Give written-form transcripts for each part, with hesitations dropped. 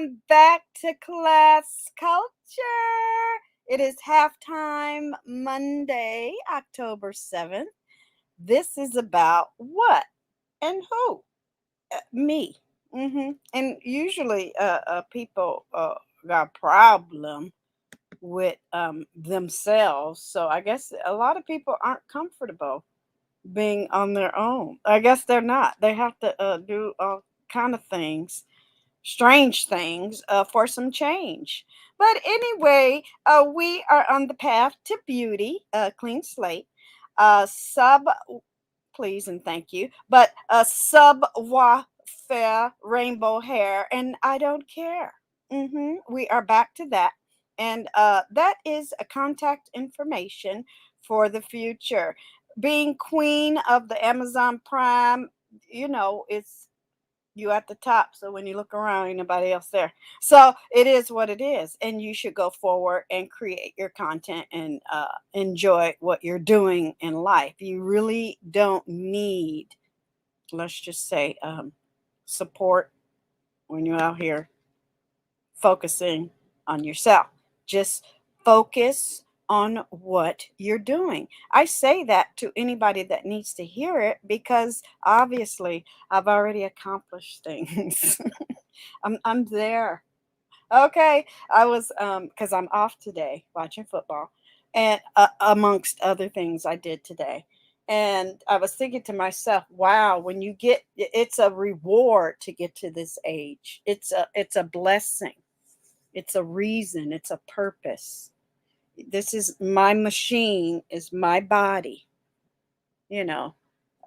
Welcome back to Class Culture. It is halftime Monday, October 7th. This is about what and who? Me. And usually people got a problem with themselves. So I guess a lot of people aren't comfortable being on their own. I guess they're not. They have to do all kind of things, strange things, for some change. But anyway, we are on the path to beauty, clean slate, sub, please and thank you, but savoir faire, rainbow hair, and I don't care. We are back to that. And that is a contact information for the future. Being queen of the Amazon Prime, it's you at the top, so when you look around ain't nobody else there. So it is what it is, and you should go forward and create your content and enjoy what you're doing in life. You really don't need, let's just say, support when you're out here focusing on yourself. Just focus on what you're doing. I say that to anybody that needs to hear it because obviously I've already accomplished things. I'm there. Okay. I was cuz I'm off today watching football and amongst other things I did today. And I was thinking to myself, wow, when you get it's a reward to get to this age. It's a blessing. It's a reason, it's a purpose. This is my machine, is my body. You know,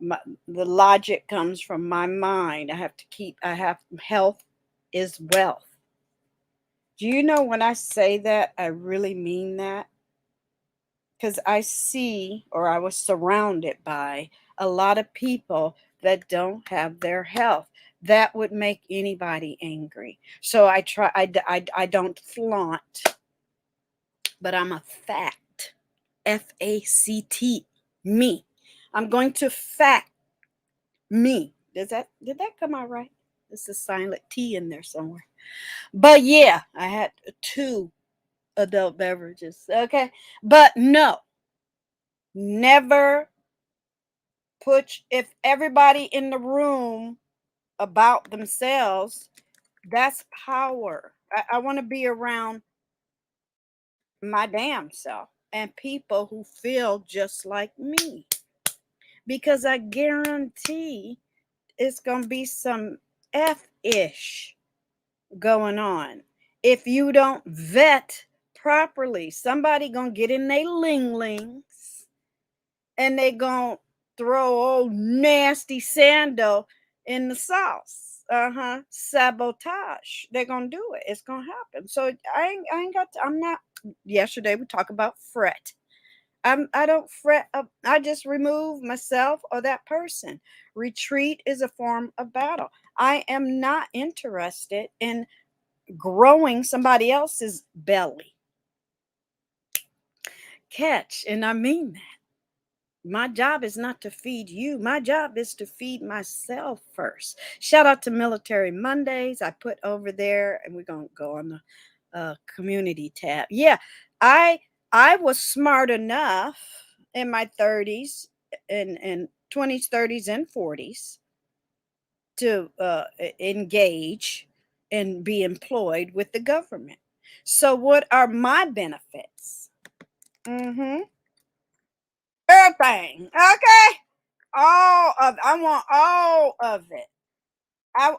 my, the logic comes from my mind. I have health is wealth. Do you know when I say that, I really mean that? Because I see, or I was surrounded by a lot of people that don't have their health. That would make anybody angry. So I don't flaunt, but I'm a fact. FACT, me. I'm going to fact me. Did that come out right? There's a silent T in there somewhere. But yeah, I had two adult beverages. Okay. But no, never if everybody in the room about themselves, that's power. I want to be around my damn self and people who feel just like me because I guarantee it's going to be some F-ish going on. If you don't vet properly, somebody going to get in their ling-lings and they going to throw old nasty sando in the sauce. Sabotage. They're going to do it. It's going to happen. So I ain't got to, I'm not, yesterday we talked about fret. I don't fret up. I just remove myself or that person. Retreat is a form of battle. I am not interested in growing somebody else's belly. Catch, and I mean that. My job is not to feed you. My job is to feed myself first. Shout out to Military Mondays. I put over there, and we're going to go on the community tab. Yeah, I was smart enough in my 30s and 20s, 30s, and 40s to engage and be employed with the government. So what are my benefits? Everything. Okay. I want all of it. I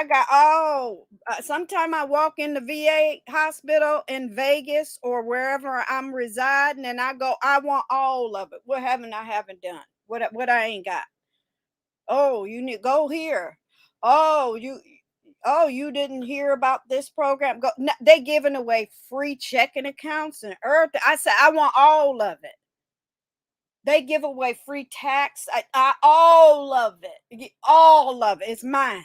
got all. Sometime I walk in the VA hospital in Vegas or wherever I'm residing, and I go, I want all of it. What haven't I haven't done? What I ain't got? Oh, you need go here. Oh, you didn't hear about this program? Go. No, they giving away free checking accounts and earth. I said I want all of it. They give away free tax. All of it. All of it. It's mine.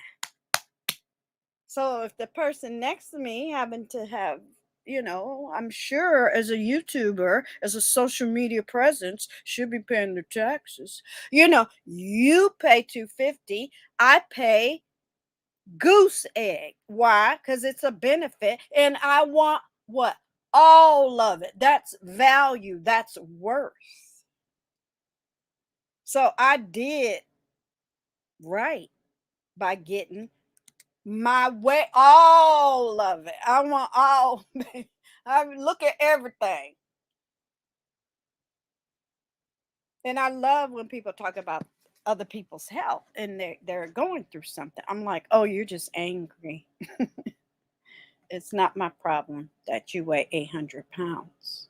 So if the person next to me happen to have, I'm sure as a YouTuber, as a social media presence, should be paying their taxes. You pay $250. I pay goose egg. Why? Because it's a benefit, and I want what? All of it. That's value. That's worth. So I did right by getting my way, all of it. I want all. I look at everything. And I love when people talk about other people's health and they're going through something. I'm like, oh, you're just angry. It's not my problem that you weigh 800 pounds.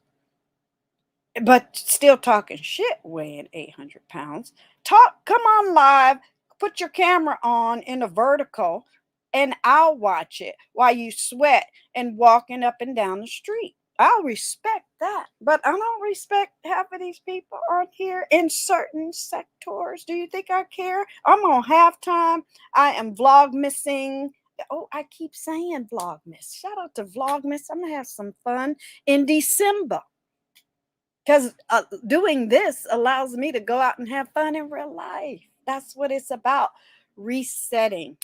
But still talking shit weighing 800 pounds. Come on live, put your camera on in a vertical, and I'll watch it while you sweat and walking up and down the street. I'll respect that. But I don't respect half of these people on here in certain sectors. Do you think I care? I'm on halftime. I am vlogmissing. Oh, I keep saying vlogmas. Shout out to vlogmas. I'm gonna have some fun in December. Because doing this allows me to go out and have fun in real life. That's what it's about. Resetting.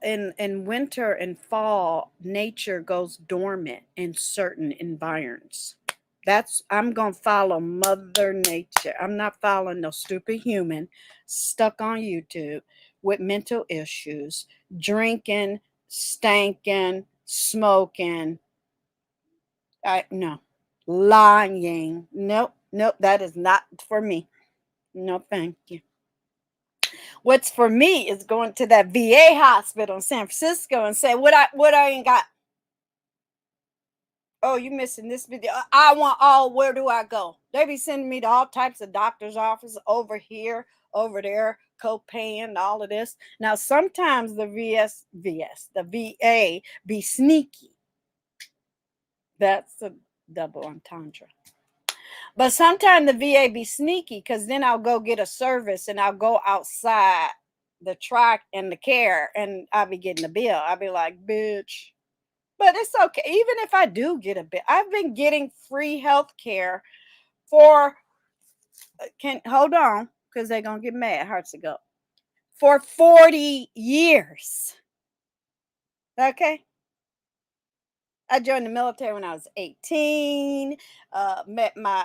In winter and fall, nature goes dormant in certain environs. I'm gonna follow Mother Nature. I'm not following no stupid human stuck on YouTube with mental issues, drinking, stanking, smoking. No, lying. Nope, nope. That is not for me. No, thank you. What's for me is going to that VA hospital in San Francisco and say, what I ain't got. Oh, you missing this video. I want all, where do I go? They be sending me to all types of doctor's offices over here, over there, co-paying, all of this. Now, sometimes the the VA be sneaky. That's a double entendre. But sometimes the VA be sneaky, because then I'll go get a service and I'll go outside the track and the care and I'll be getting a bill. I'll be like, bitch. But it's okay. Even if I do get a bill, I've been getting free health care for, hold on, because they're going to get mad. Hearts to go. For 40 years. Okay. I joined the military when I was 18, met my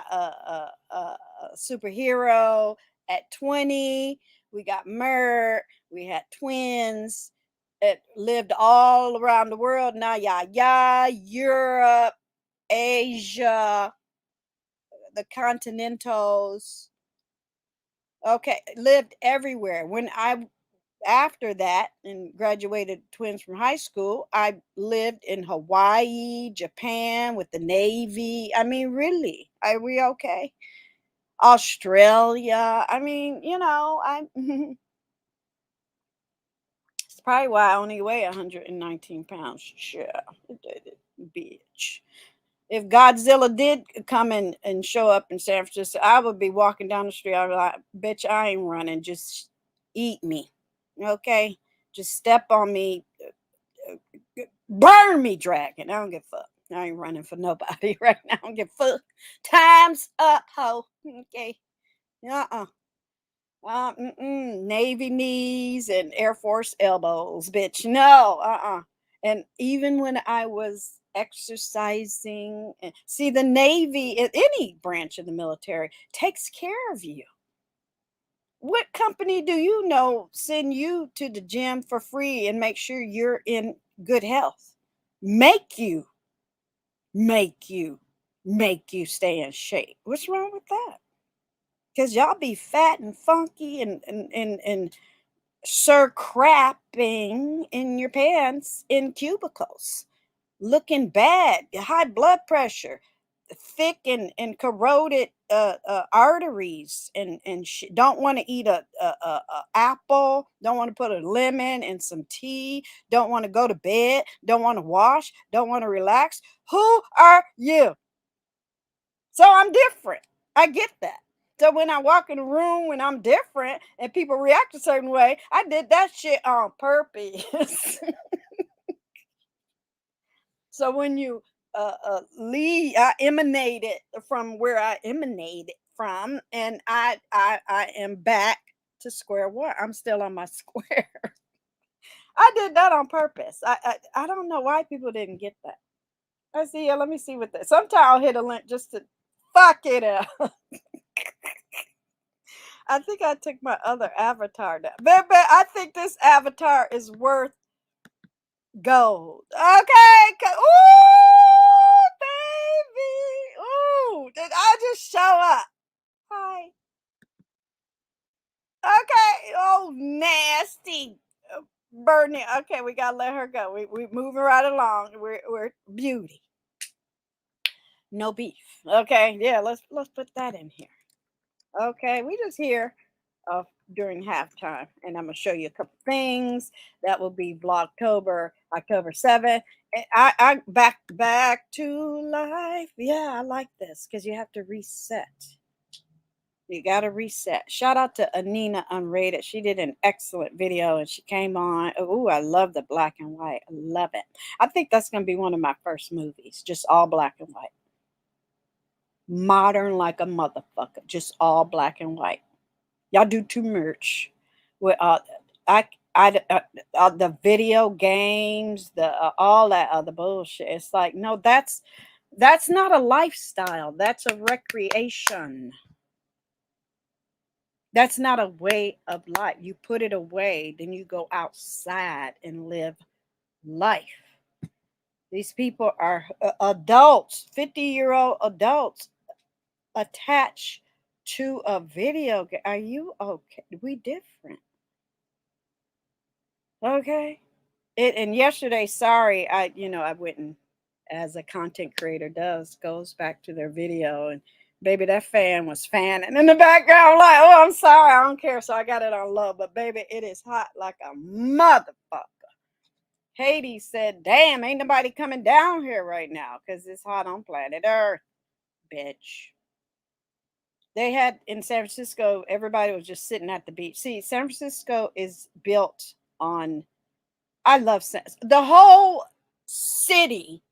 superhero at 20. We got married. We had twins. It lived all around the world. Now, Europe, Asia, the continentals. Okay, lived everywhere. After that and graduated twins from high school, I lived in Hawaii, Japan with the Navy. I mean, really, are we okay? Australia. I mean, it's probably why I only weigh 119 pounds. Sure, bitch. If Godzilla did come in and show up in San Francisco, I would be walking down the street. I'd be like, bitch, I ain't running. Just eat me. Okay? Just step on me. Burn me, dragon. I don't give a fuck. I ain't running for nobody right now. I don't give a fuck. Time's up, ho. Okay. Uh-uh. Navy knees and Air Force elbows, bitch. No, And even when I was exercising, see, the Navy, any branch of the military, takes care of you. What company do you know send you to the gym for free and make sure you're in good health? Make you stay in shape. What's wrong with that? Because y'all be fat and funky and sir crapping in your pants in cubicles, looking bad, high blood pressure, thick and corroded arteries, and don't want to eat a apple, don't want to put a lemon in some tea, don't want to go to bed, don't want to wash, don't want to relax. Who are you? So I'm different. I get that. So when I walk in a room when I'm different and people react a certain way, I did that shit on purpose. So when you leave, I emanated from where I emanated from, and I am back to square one. I'm still on my square. I did that on purpose. I don't know why people didn't get that. I see. Yeah, let me see what that. Sometime I'll hit a link just to fuck it up. I think I took my other avatar down. But I think this avatar is worth gold. Okay. Ooh, baby. Ooh, did I just show up? Hi. Okay. Oh, nasty. Bernie. Okay, we gotta let her go. We moving right along. We're beauty. No beef. Okay, yeah, let's put that in here. Okay, we just here during halftime, and I'm gonna show you a couple things. That will be Vlogtober, October 7th. And I back to life. Yeah, I like this because you have to reset. You got to reset. Shout out to Anina Unrated. She did an excellent video and she came on. Oh, I love the black and white. I love it. I think that's going to be one of my first movies, just all black and white. Modern like a motherfucker, just all black and white. Y'all do too much. With the video games, the all that other bullshit. It's like, no, that's not a lifestyle. That's a recreation. That's not a way of life. You put it away, then you go outside and live life. These people are adults, 50-year-old adults attached to a video game. Are you okay? We different. Okay. And yesterday, sorry, I went and, as a content creator does, goes back to their video, and baby, that fan was fanning in the background. Like, oh, I'm sorry, I don't care. So I got it on low, but baby, it is hot like a motherfucker. Hades said, damn, ain't nobody coming down here right now because it's hot on planet Earth, bitch. They had in San Francisco, everybody was just sitting at the beach. See, San Francisco is built on, I love the whole city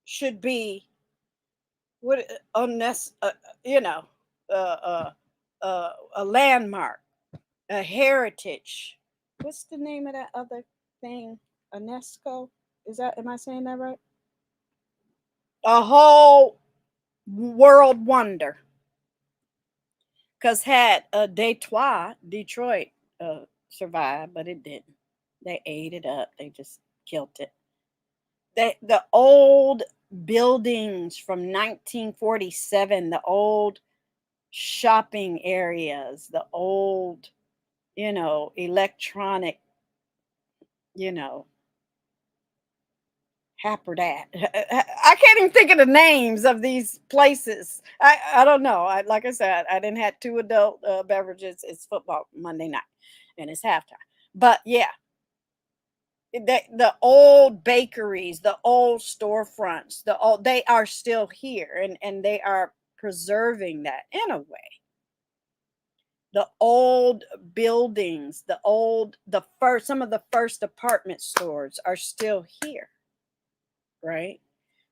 should be what on this, a landmark, a heritage. What's the name of that other thing? UNESCO? Am I saying that right? A whole world wonder. Because had Detroit survived, but it didn't. They ate it up. They just killed it. The old buildings from 1947, the old shopping areas, the old, electronic, Happerdat. I can't even think of the names of these places. I don't know. Like I said, I didn't have 2 adult beverages. It's football Monday night, and it's halftime. But yeah, the old bakeries, the old storefronts, they are still here, and they are preserving that in a way. The old buildings, some of the first department stores are still here, right?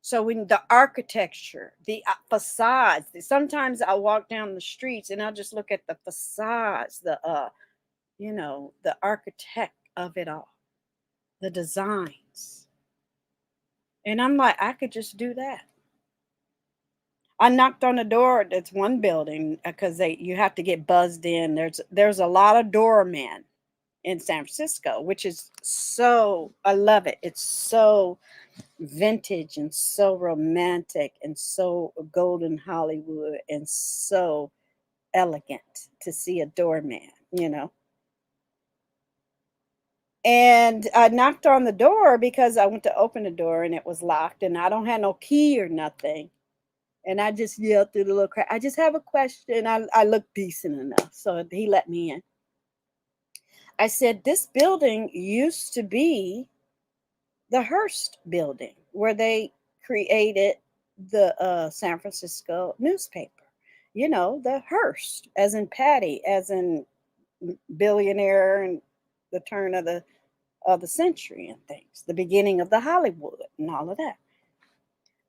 So when the architecture, the facades, sometimes I walk down the streets and I'll just look at the facades, the architect of it all, the designs. And I'm like, I could just do that. I knocked on the door. That's one building because you have to get buzzed in. There's a lot of doormen in San Francisco, which is so, I love it. It's so vintage and so romantic and so golden Hollywood and so elegant to see a doorman, And I knocked on the door because I went to open the door and it was locked and I don't have no key or nothing. And I just yelled through the little crack, I just have a question. I look decent enough. So he let me in. I said, this building used to be the Hearst building where they created the San Francisco newspaper. The Hearst, as in Patty, as in billionaire and the turn of the century and things, the beginning of the Hollywood and all of that.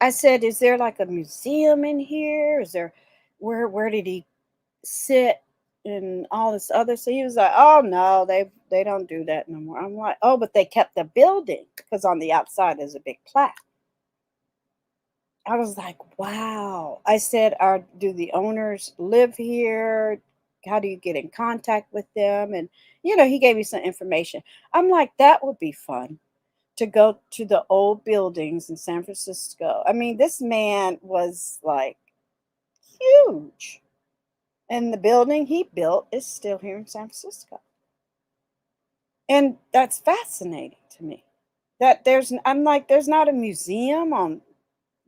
I said, is there like a museum in here? Is there, where did he sit? and all this other. So he was like, "Oh no, they don't do that no more." I'm like, "Oh, but they kept the building because on the outside is a big plaque." I was like, "Wow." I said, "Are do the owners live here? How do you get in contact with them?" And he gave me some information. I'm like, "That would be fun to go to the old buildings in San Francisco." I mean, this man was like huge. And the building he built is still here in San Francisco. And that's fascinating to me. That I'm like, there's not a museum on,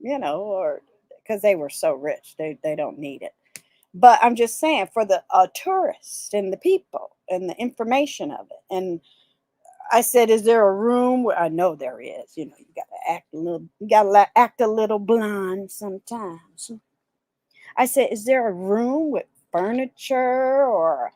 or because they were so rich, they don't need it. But I'm just saying for the tourists and the people and the information of it. And I said, is there a room where I know there is? You gotta act a little blind sometimes. I said, is there a room with furniture or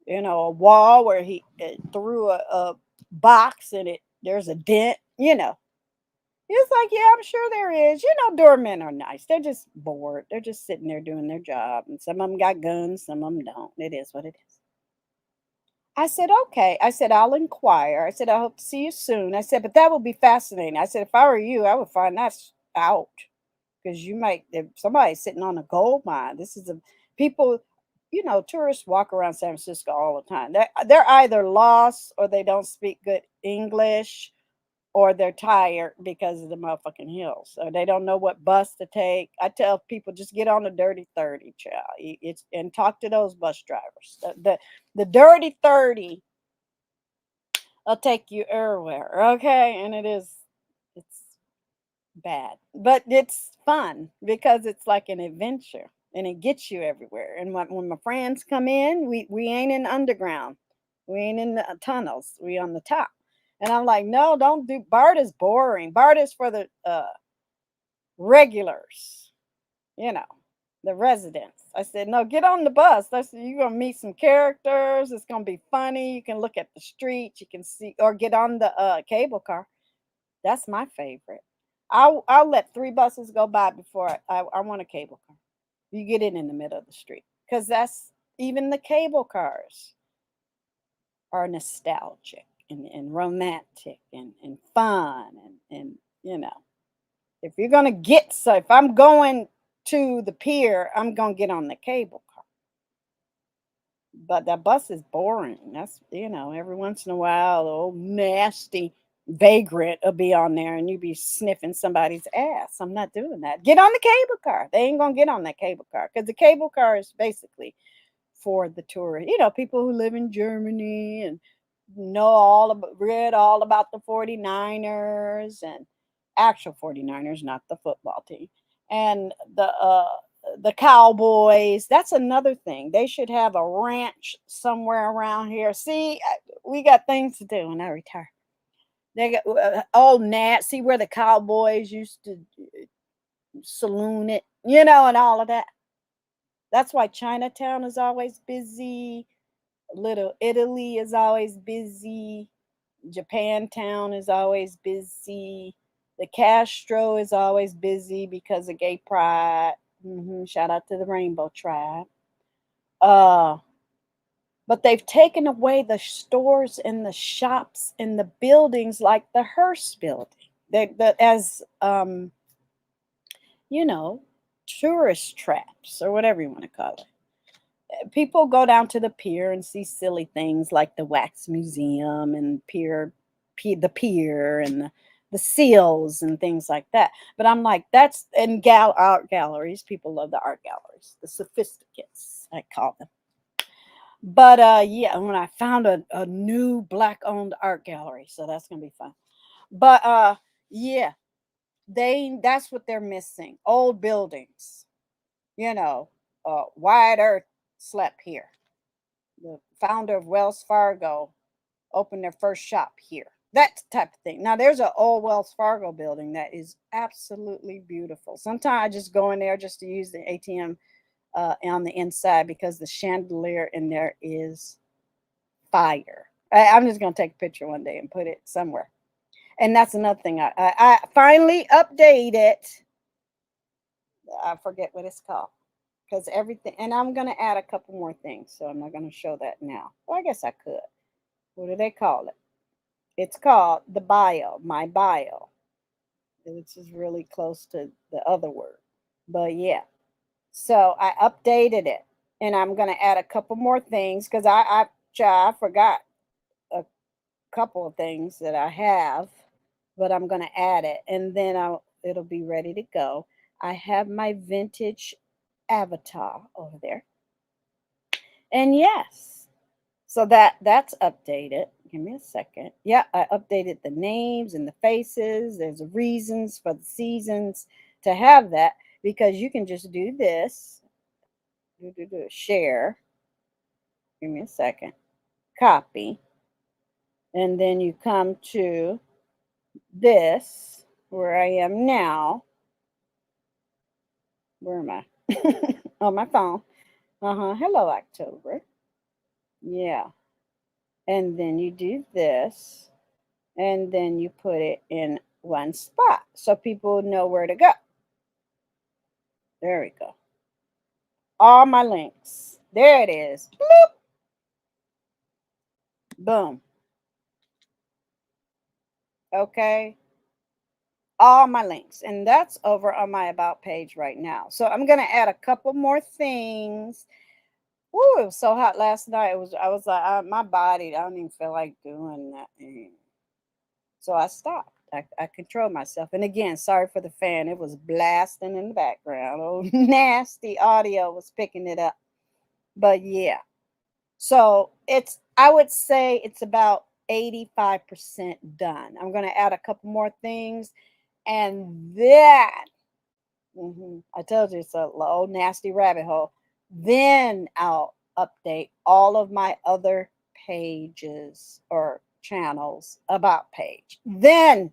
a wall where he threw a box and there's a dent. It's like, yeah, I'm sure there is. Doormen are nice. They're just bored. They're just sitting there doing their job, and some of them got guns, some of them don't. It is what it is. I said, okay. I said, I'll inquire. I said, I hope to see you soon. I said, but that would be fascinating. I said, if I were you, I would find that out because you might, if somebody's sitting on a gold mine. This is a people, tourists walk around San Francisco all the time. They're either lost or they don't speak good English or they're tired because of the motherfucking hills. So they don't know what bus to take. I tell people just get on the dirty 30, child. It's and talk to those bus drivers. The dirty 30 will take you everywhere. Okay. And it's bad, but it's fun because it's like an adventure and it gets you everywhere. And when my friends come in, we ain't in the underground, we ain't in the tunnels, we on the top. And I'm like, no, don't do BART is boring. BART is for the regulars, you know, the residents. I said, no, get on the bus. You're gonna meet some characters. It's gonna be funny. You can look at the streets. You can see, or get on the cable car. That's my favorite. I'll let 3 buses go by before I want a cable car. You get in the middle of the street because that's even the cable cars are nostalgic and romantic and fun and if you're gonna get so if I'm going to the pier, I'm gonna get on the cable car. But that bus is boring. That's every once in a while, the old nasty vagrant will be on there and you be sniffing somebody's ass. I'm not doing that. Get on the cable car. They ain't gonna get on that cable car because the cable car is basically for the tourists. People who live in Germany and read all about the 49ers and actual 49ers, not the football team, and the Cowboys. That's another thing. They should have a ranch somewhere around here. See, we got things to do when I retire. They got old Nat. See where the Cowboys used to saloon it, and all of that. That's why Chinatown is always busy. Little Italy is always busy. Japantown is always busy. The Castro is always busy because of gay pride. Shout out to the Rainbow Tribe. Uh, but they've taken away the stores and the shops and the buildings like the Hearst building. That as you know, tourist traps or whatever you want to call it. People go down to the pier and see silly things like the wax museum and the pier and the seals and things like that. But I'm like, that's and art galleries. People love the art galleries, the sophisticates, I call them. But yeah, when I found a new black owned art gallery, so that's gonna be fun. But yeah, that's what they're missing. Old buildings, Wyatt Earp slept here. The founder of Wells Fargo opened their first shop here. That type of thing. Now there's an old Wells Fargo building that is absolutely beautiful. Sometimes I just go in there just to use the ATM on the inside because the chandelier in there is fire. I'm just gonna take a picture one day and put it somewhere. And that's another thing. I finally updated. I forget what it's called. because everything, and I'm going to add a couple more things, so I'm not going to show that now. Well, I guess I could. What do they call it? It's called the bio, my bio. Which is really close to the other word. But yeah, so I updated it, and I'm going to add a couple more things because I forgot a couple of things that I have, but I'm going to add it, and then it'll be ready to go. I have my vintage avatar over there, and yes, so that's updated. Give me a second. Yeah, I updated the names and the faces. There's reasons for the seasons to have that because you can just do this. Share. Give me a second. Copy. And then you come to this where I am now. Where am I? On my phone. Hello, October. Yeah. And then you do this. And then you put it in one spot so people know where to go. There we go. All my links. There it is. Bloop. Boom. Okay. All my links. And that's over on my about page right now. So I'm going to add a couple more things. Woo, it was so hot last night. I was like, my body, I don't even feel like doing that. So I stopped. I controlled myself. And again, sorry for the fan. It was blasting in the background. Oh, nasty audio was picking it up. But yeah. So I would say it's about 85% done. I'm going to add a couple more things. And then, I told you it's a low, nasty rabbit hole. Then I'll update all of my other pages or channels about page. Then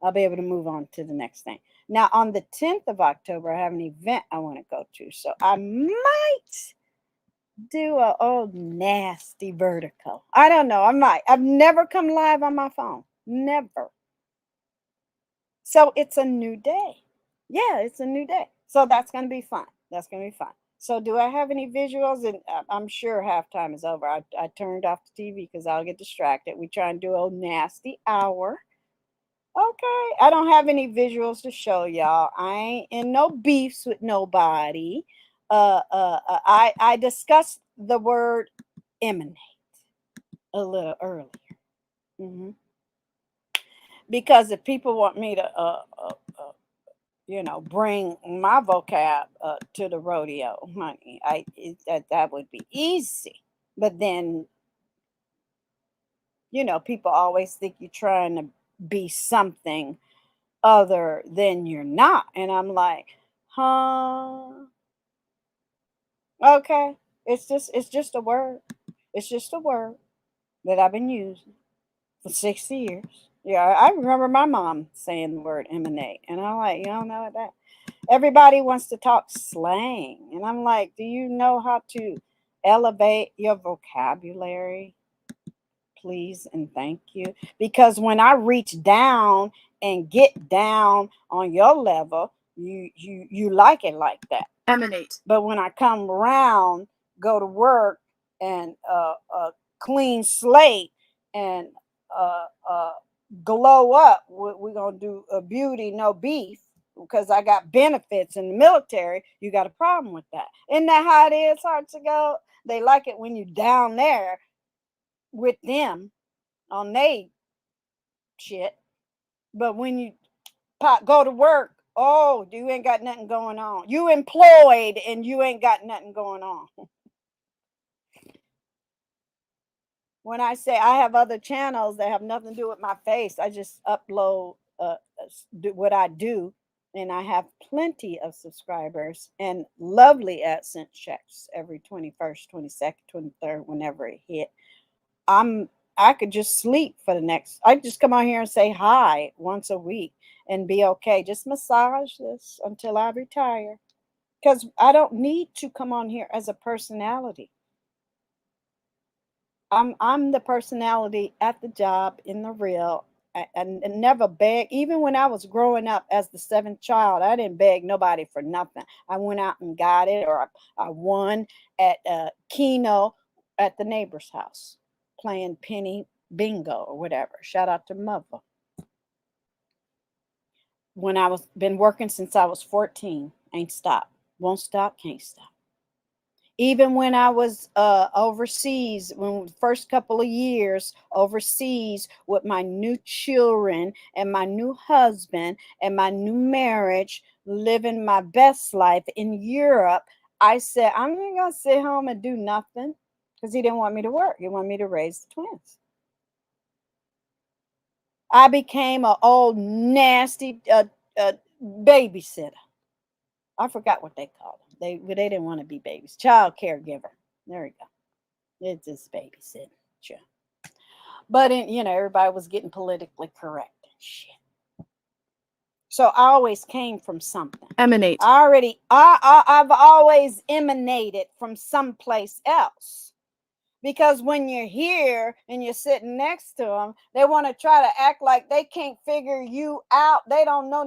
I'll be able to move on to the next thing. Now, on the 10th of October, I have an event I want to go to. So I might do a old nasty vertical. I don't know. I might. I've never come live on my phone. Never. So it's a new day. Yeah, it's a new day. So that's going to be fun. That's going to be fun. So do I have any visuals? And I'm sure halftime is over. I turned off the TV because I'll get distracted. We try and do a nasty hour. Okay. I don't have any visuals to show y'all. I ain't in no beefs with nobody. I discussed the word emanate a little earlier. Because if people want me to bring my vocab to the rodeo, honey, that would be easy. But then, people always think you're trying to be something other than you're not. And I'm like, huh? Okay. It's just a word. It's just a word that I've been using for 60 years. Yeah, I remember my mom saying the word emanate. And I'm like, you don't know what that. Everybody wants to talk slang. And I'm like, do you know how to elevate your vocabulary? Please and thank you. Because when I reach down and get down on your level, you like it like that. Emanate. But when I come around, go to work and clean slate and glow up, we're gonna do a beauty, no beef. Because I got benefits in the military, you got a problem with that. Isn't that how it is, HUGz? They like it when you're down there with them on they shit. But when you go to work, oh, you ain't got nothing going on. You employed and you ain't got nothing going on. When I say I have other channels that have nothing to do with my face, I just upload what I do. And I have plenty of subscribers and lovely AdSense checks every 21st, 22nd, 23rd, whenever it hit. I could just sleep for the next. I just come on here and say hi once a week and be okay. Just massage this until I retire. Because I don't need to come on here as a personality. I'm the personality at the job in the real, I never begged. Even when I was growing up as the seventh child, I didn't beg nobody for nothing. I went out and got it, or I won at Keno at the neighbor's house playing penny bingo or whatever. Shout out to mother. When I was been working since I was 14, ain't stopped. Won't stop, can't stop. Even when I was overseas, when the first couple of years overseas with my new children and my new husband and my new marriage, living my best life in Europe, I said, I'm not going to sit home and do nothing, because he didn't want me to work. He wanted me to raise the twins. I became an old nasty babysitter. I forgot what they called them. They didn't want to be babies. Child caregiver. There we go. It's just babysitting. Sure. But everybody was getting politically correct and shit. So I always came from something. Emanate. I've always emanated from someplace else. Because when you're here and you're sitting next to them, they want to try to act like they can't figure you out. They don't know.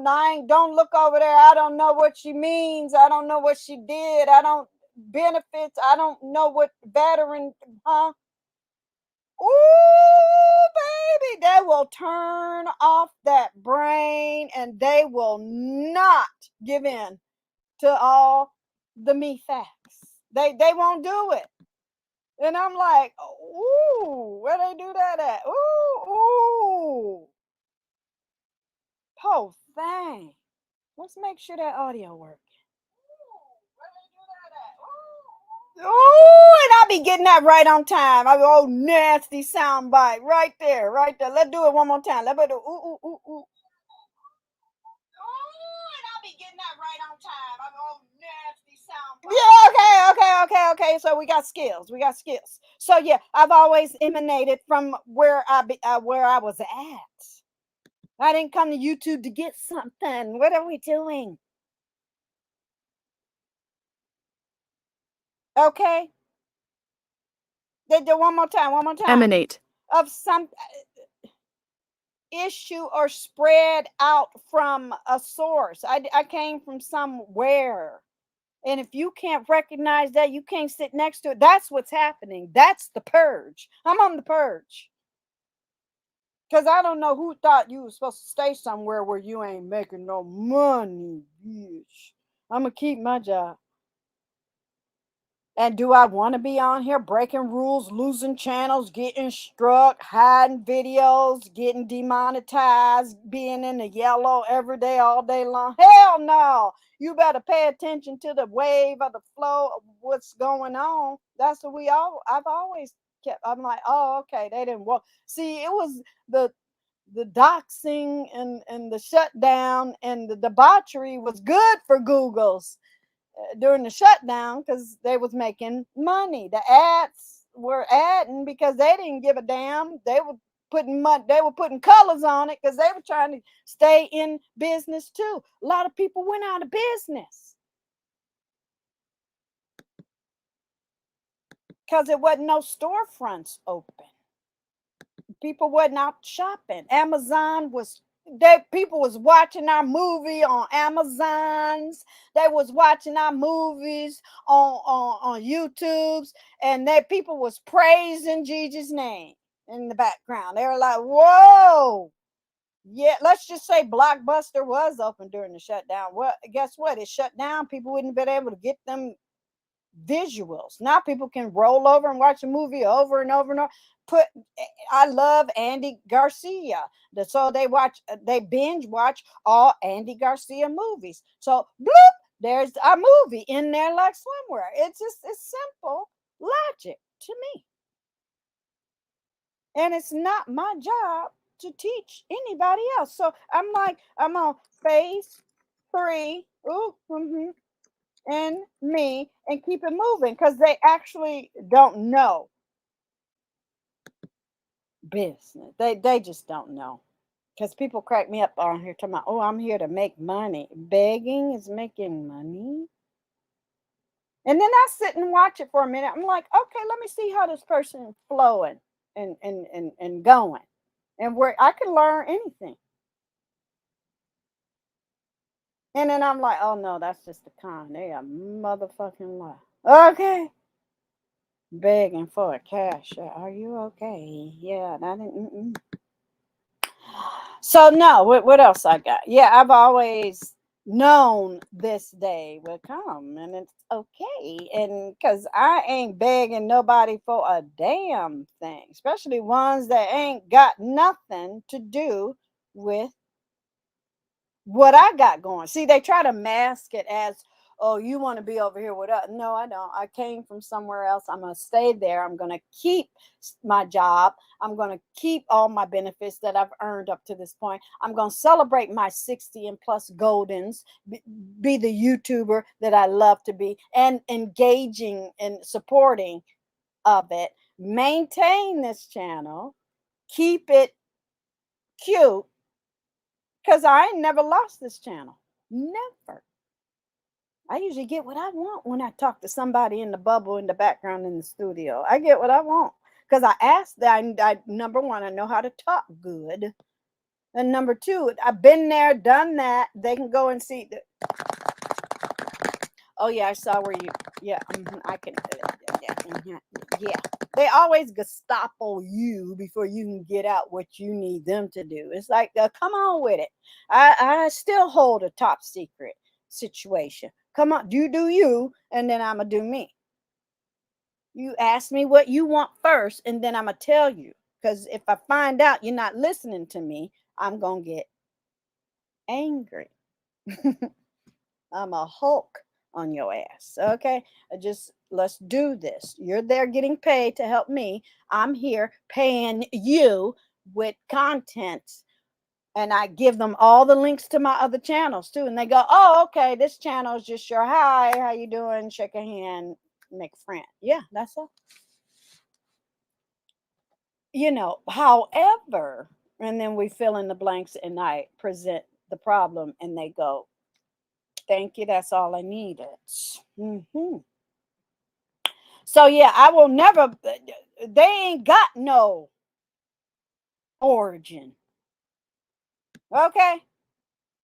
Don't look over there. I don't know what she means. I don't know what she did. I don't benefits. I don't know what veteran, huh? Ooh, baby, they will turn off that brain and they will not give in to all the me facts. They won't do it. And I'm like, ooh, where they do that at? Ooh. Oh, thing. Let's make sure that audio works. Oh, and I'll be getting that right on time. I go, nasty sound bite right there, right there. Let's do it one more time. Let's do ooh. Oh, and I'll be getting that right on time. I go, nasty sound bite. Yeah, okay. So we got skills. So yeah, I've always emanated from where I was at. I didn't come to YouTube to get something. What are we doing? Okay. They do one more time. Emanate. Of some issue or spread out from a source. I came from somewhere. And if you can't recognize that, you can't sit next to it. That's what's happening. That's the purge. I'm on the purge. Because I don't know who thought you were supposed to stay somewhere where you ain't making no money, bitch. I'm going to keep my job. And do I want to be on here breaking rules, losing channels, getting struck, hiding videos, getting demonetized, being in the yellow every day, all day long? Hell no. You better pay attention to the wave of the flow of what's going on. That's what I've always kept. I'm like, oh, okay, they didn't walk. See, it was the doxing and the shutdown and the debauchery was good for Google's during the shutdown, because they was making money. The ads were adding because they didn't give a damn. They were putting colors on it because they were trying to stay in business too. A lot of people went out of business because there wasn't no storefronts open. People wasn't out shopping. Amazon was people was watching our movie on Amazons. They was watching our movies on YouTubes, and people was praising Jesus' name in the background. They were like, whoa. Yeah, let's just say Blockbuster was open during the shutdown. Well, guess what? It shut down. People wouldn't have been able to get them visuals. Now people can roll over and watch a movie over and over and over. I love Andy Garcia. So they binge watch all Andy Garcia movies. So bloop, there's a movie in there like somewhere. It's simple logic to me. And it's not my job to teach anybody else. So I'm on phase 3. And me, and keep it moving, because they actually don't know business. They just don't know. Because people crack me up on here talking about, oh, I'm here to make money. Begging is making money. And then I sit and watch it for a minute. I'm like, okay, let me see how this person is flowing and going. and where I can learn anything. And then I'm like, oh no, that's just the con. They a motherfucking lie. Okay. Begging for a cash. Are you okay? Yeah, that didn't. So no, what else I got? Yeah, I've always known this day would come, and it's okay. And because I ain't begging nobody for a damn thing, especially ones that ain't got nothing to do with what I got going. See, they try to mask it as, oh, you want to be over here with us. No, I don't. I came from somewhere else. I'm going to stay there. I'm going to keep my job. I'm going to keep all my benefits that I've earned up to this point. I'm going to celebrate my 60 and plus goldens, be the YouTuber that I love to be, and engaging and supporting of it. Maintain this channel. Keep it cute. Because I ain't never lost this channel. Never. I usually get what I want when I talk to somebody in the bubble in the background in the studio. I get what I want. Because I asked that, number one, I know how to talk good. And number two, I've been there, done that. They can go and see. Oh, yeah, I saw where you, yeah, I can, yeah. They always Gestapo you before you can get out what you need them to do. It's like, come on with it. I still hold a top secret situation. Come on, you do you, and then I'm going to do me. You ask me what you want first, and then I'm going to tell you. Because if I find out you're not listening to me, I'm going to get angry. I'm a Hulk on your ass. Okay, let's do this. You're there getting paid to help me. I'm here paying you with content, and I give them all the links to my other channels too, and they go, oh, okay, this channel is just your hi, how you doing, shake a hand, make a friend. Yeah, that's all. However, and then we fill in the blanks and I present the problem and they go, thank you, that's all I needed. So yeah, I will never, they ain't got no origin. Okay?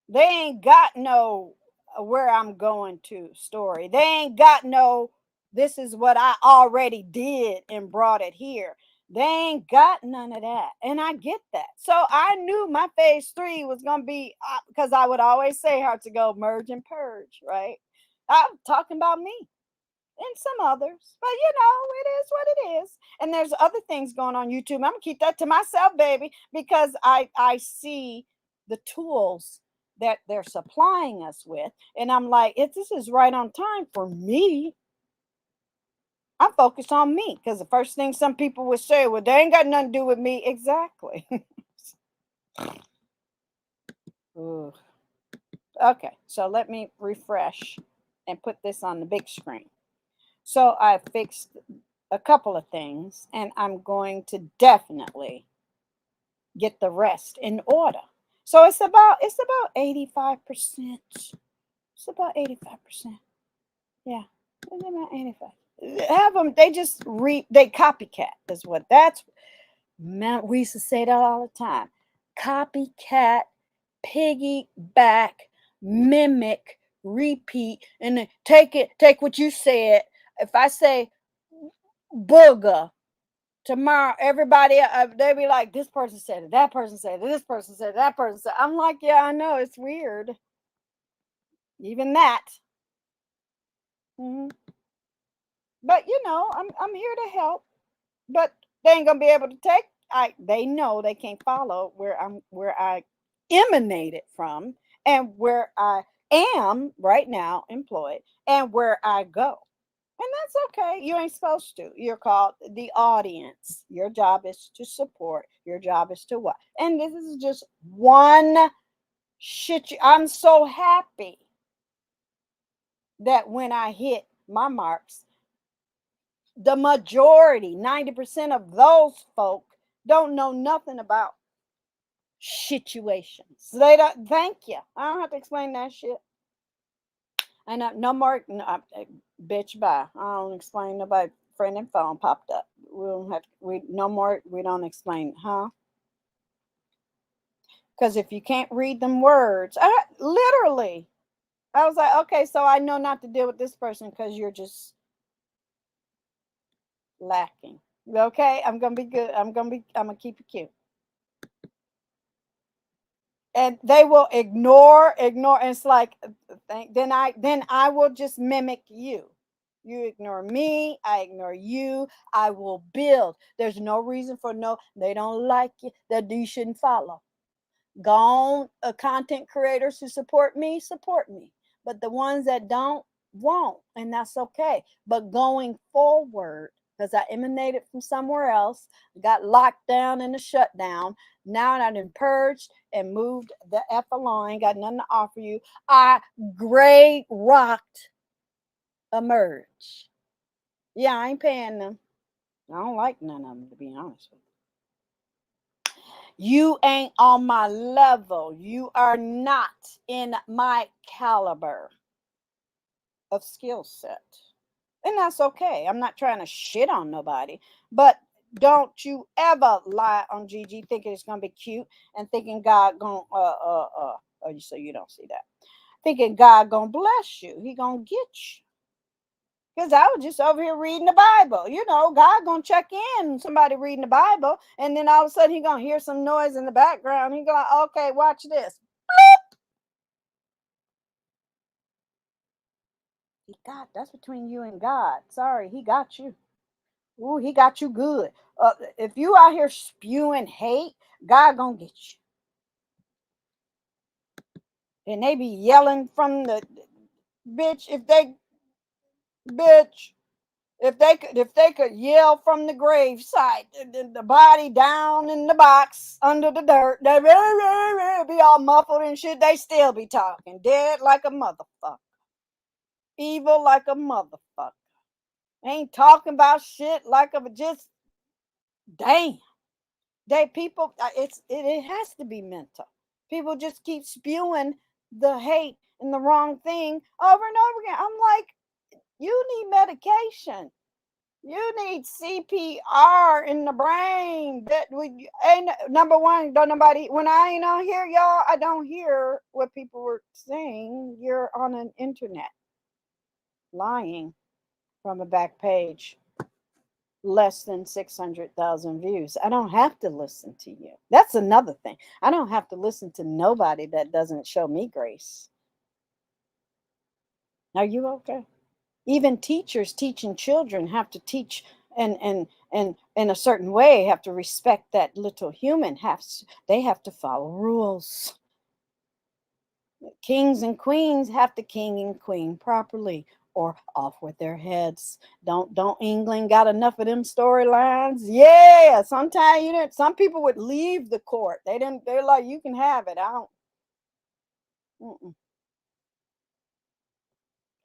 They ain't got no where I'm going to story. They ain't got no, this is what I already did and brought it here. They ain't got none of that. And I get that. So I knew my phase 3 was going to be, because I would always say how to go merge and purge, right? I'm talking about me and some others, but it is what it is. And there's other things going on YouTube. I'm gonna keep that to myself, baby, because I see the tools that they're supplying us with, and I'm like, this is right on time for me. I'm focused on me, because the first thing some people would say, well, they ain't got nothing to do with me. Exactly. Okay, so let me refresh and put this on the big screen. So I fixed a couple of things, and I'm going to definitely get the rest in order. So it's about 85%. It's about 85%. Yeah, it's about 85. Have them, they copycat is what that's. Man, we used to say that all the time. Copycat, piggyback, mimic, repeat, and then take what you said. If I say booger tomorrow, everybody they be like, this person said it, that person said it, this person said it, that person said it. I'm like, yeah, I know, it's weird. Even that. But I'm here to help. But they ain't gonna be able to take. They know they can't follow where I emanated from, and where I am right now employed, and where I go. And that's okay. You ain't supposed to. You're called the audience. Your job is to support. Your job is to what? And this is just one shit. I'm so happy that when I hit my marks, the majority, 90% of those folk don't know nothing about situations. They don't. Thank you. I don't have to explain that shit. And no more, bitch, bye. I don't explain nobody. Friend and phone popped up. We don't have. We no more. We don't explain, huh? Because if you can't read them words, literally, I was like, okay, so I know not to deal with this person because you're just lacking. Okay, I'm gonna be good. I'm gonna keep it cute. And they will ignore. And it's like, then I will just mimic you. You ignore me, I ignore you. I will build. There's no reason for no. They don't like you. That you shouldn't follow. Gone content creators who support me, but the ones that don't won't, and that's okay. But going forward, because I emanated from somewhere else, got locked down in a shutdown. Now I've been purged and moved the F along. Got nothing to offer you. I gray rocked a merge. Yeah, I ain't paying them. I don't like none of them, to be honest with you. You ain't on my level. You are not in my caliber of skill set. And that's okay. I'm not trying to shit on nobody. But don't you ever lie on Gigi thinking it's going to be cute and thinking God going so you don't see that. Thinking God going to bless you. He going to get you. Because I was just over here reading the Bible. You know, God gonna check in somebody reading the Bible, and then all of a sudden he gonna hear some noise in the background. He gonna, okay, watch this. He got, that's between you and God. Sorry, he got you. Ooh, he got you good. If you out here spewing hate, God gonna get you. And they be yelling from the bitch. Bitch, if they could yell from the grave site, the body down in the box under the dirt, they be all muffled and shit. They still be talking, dead like a motherfucker, evil like a motherfucker. Ain't talking about shit like a just damn. They people, it has to be mental. People just keep spewing the hate and the wrong thing over and over again. I'm like, you need medication. You need CPR in the brain. That we ain't number one. Don't nobody. When I ain't on here, y'all, I don't hear what people were saying. You're on an internet lying from a back page. Less than 600,000 views. I don't have to listen to you. That's another thing. I don't have to listen to nobody that doesn't show me grace. Are you okay? Even teachers teaching children have to teach and in a certain way, have to respect that little human. They have to follow rules. Kings and queens have to king and queen properly, or off with their heads. Don't England got enough of them storylines? Yeah, sometimes you know, some people would leave the court. They're like, you can have it. I don't. Mm-mm.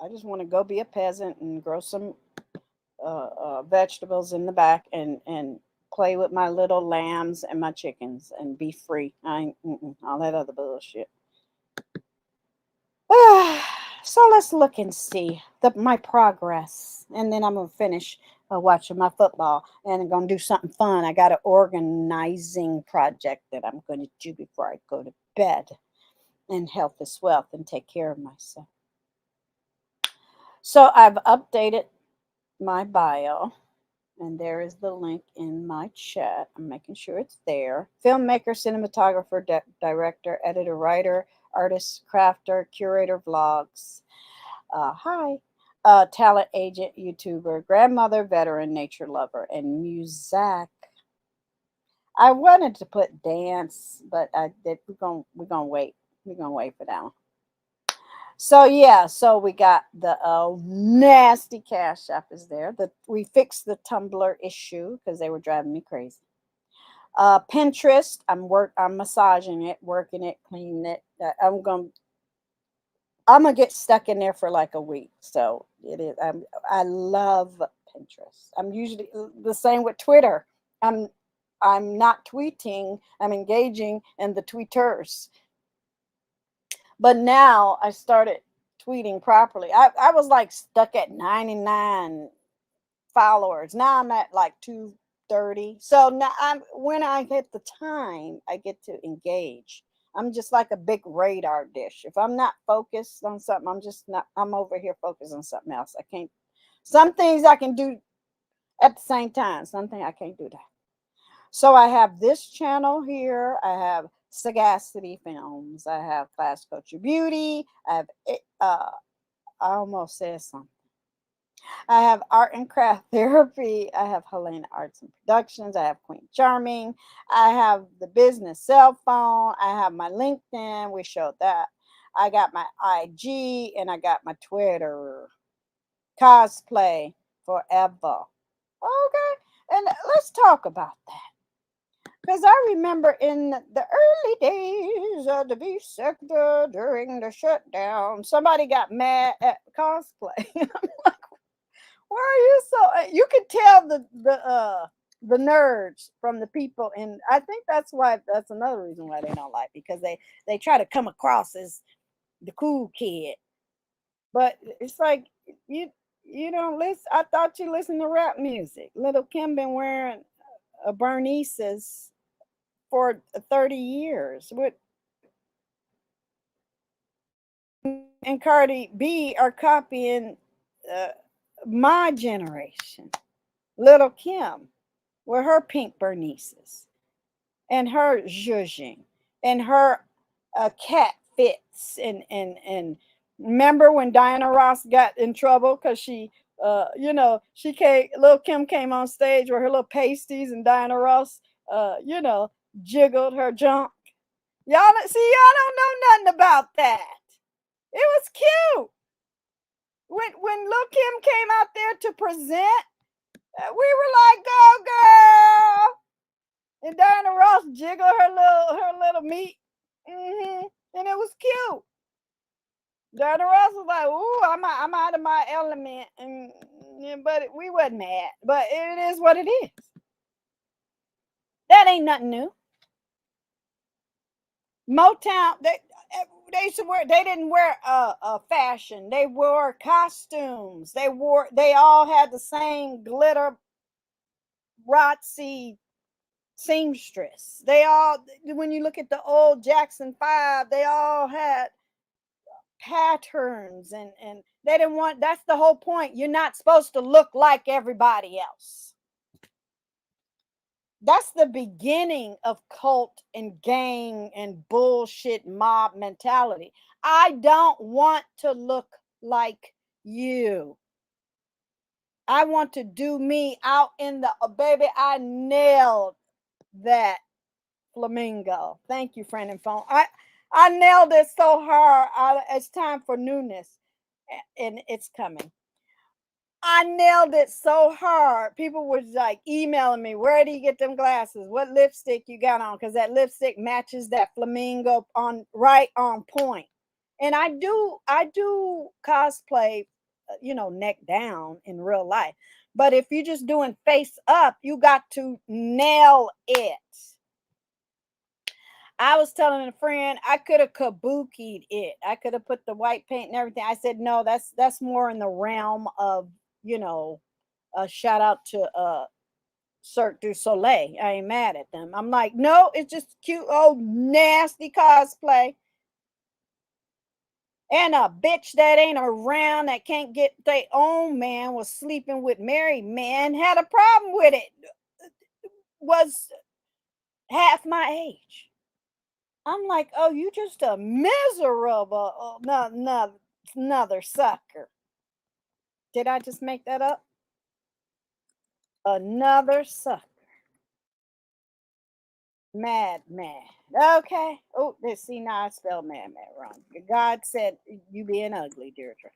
I just want to go be a peasant and grow some vegetables in the back and play with my little lambs and my chickens and be free. I ain't all that other bullshit. So let's look and see my progress, and then I'm gonna finish watching my football, and I'm gonna do something fun. I got an organizing project that I'm going to do before I go to bed. And health is wealth, and take care of myself. So I've updated my bio, and there is the link in my chat. I'm making sure it's there. Filmmaker, cinematographer, director, editor, writer, artist, crafter, curator, vlogs. Hi. Talent agent, YouTuber, grandmother, veteran, nature lover, and music. I wanted to put dance, but we're gonna wait. We're gonna wait for that one. So yeah, so we got the nasty Cash App is there. We fixed the Tumblr issue because they were driving me crazy. Pinterest, I'm massaging it, working it, cleaning it. I'm gonna get stuck in there for like a week. So it is. I love Pinterest. I'm usually the same with Twitter. I'm not tweeting. I'm engaging in the tweeters. But now I started tweeting properly. I was like stuck at 99 followers. Now I'm at like 230. So now when I get the time, I get to engage. I'm just like a big radar dish. If I'm not focused on something, I'm just not, I'm over here focused on something else. I can't, some things I can do at the same time, something I can't do that. So I have this channel here. I have Sagacity Films. I have Class Culture Beauty. I have, I almost said something. I have Art and Craft Therapy. I have Helena Arts and Productions. I have Queen Charming. I have the business cell phone. I have my LinkedIn. We showed that. I got my IG and I got my Twitter. Cosplay forever. Okay. And let's talk about that. Because I remember in the early days of the V sector during the shutdown, somebody got mad at cosplay. I'm like, why are you so? You could tell the nerds from the people, and I think that's why. That's another reason why they don't like, because they try to come across as the cool kid, but it's like you don't listen. I thought you listened to rap music. Little Kim been wearing a Bernice's for 30 years. What and Cardi B are copying uh, my generation. Little Kim with her pink Bernices and her zhuzhing and her cat fits and remember when Diana Ross got in trouble because she she came, Little Kim came on stage with her little pasties and Diana Ross jiggled her junk. Y'all don't know nothing about that. It was cute. When Lil Kim came out there to present, we were like, "Go girl!" And Diana Ross jiggled her little meat, and it was cute. Diana Ross was like, "Ooh, I'm out of my element," but we wasn't mad. But it is what it is. That ain't nothing new. Motown, they used to wear. They didn't wear fashion. They wore costumes. They all had the same glitter Rotsy seamstress. They all, when you look at the old Jackson 5, they all had patterns and they didn't want, that's the whole point. You're not supposed to look like everybody else. That's the beginning of cult and gang and bullshit mob mentality. I don't want to look like you. I want to do me out in the baby. I nailed that flamingo. Thank you, friend and phone. I nailed it so hard. It's time for newness, and it's coming. I nailed it so hard. People were like emailing me, "Where do you get them glasses? What lipstick you got on?" Because that lipstick matches that flamingo on right on point. And I do cosplay, neck down in real life. But if you're just doing face up, you got to nail it. I was telling a friend I could have kabukied it. I could have put the white paint and everything. I said no, that's more in the realm of, a shout out to Cirque du Soleil. I ain't mad at them. I'm like, no, it's just cute old nasty cosplay. And a bitch that ain't around that can't get their own man was sleeping with married men, had a problem with it, was half my age. I'm like, oh, you just a miserable another sucker. Did I just make that up? Another sucker. Mad. Okay. Oh, see, now I spelled mad wrong. God said you being ugly, Deirdre.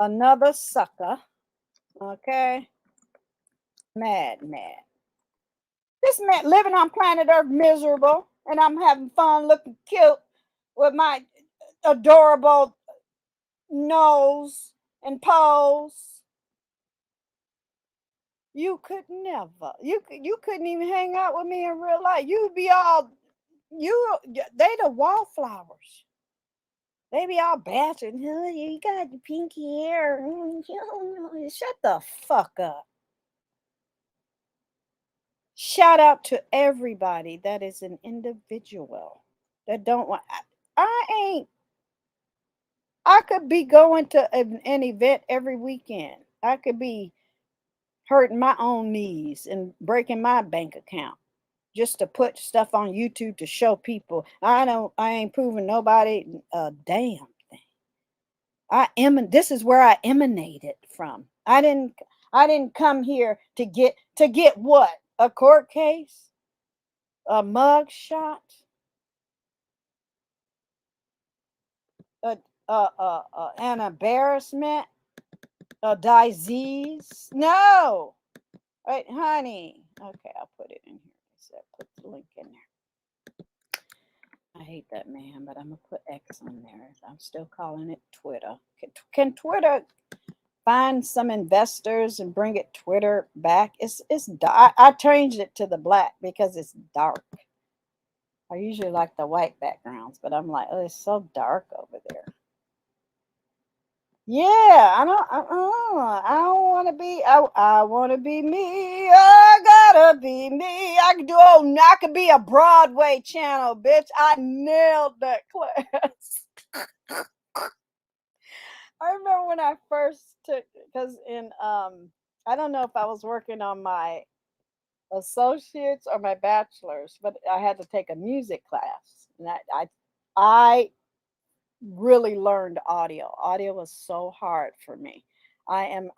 Another sucker. Okay. Mad. This man living on planet Earth miserable, and I'm having fun looking cute with my adorable nose and pose. You could never. You couldn't even hang out with me in real life. You'd be all they the wallflowers. They be all battered. Oh, you got the pinky hair. Shut the fuck up. Shout out to everybody that is an individual. that don't want. I ain't. I could be going to an event every weekend. I could be hurting my own knees and breaking my bank account just to put stuff on YouTube to show people. I ain't proving nobody a damn thing. This is where I emanated from. I didn't come here to get what? A court case? A mug shot? An embarrassment? A disease? No. Wait, honey. Okay, I'll put it in here. So put the link in there. I hate that man, but I'm gonna put X on there. I'm still calling it Twitter. Can Twitter find some investors and bring it Twitter back? It's I changed it to the black because it's dark. I usually like the white backgrounds, but I'm like, oh, it's so dark over there. Yeah, I don't want to be. I want to be me. I gotta be me. I could do. Oh, I could be a Broadway channel, bitch. I nailed that class. I remember when I first took, because in I don't know if I was working on my associates or my bachelor's, but I had to take a music class, and I really learned audio. Audio was so hard for me. I am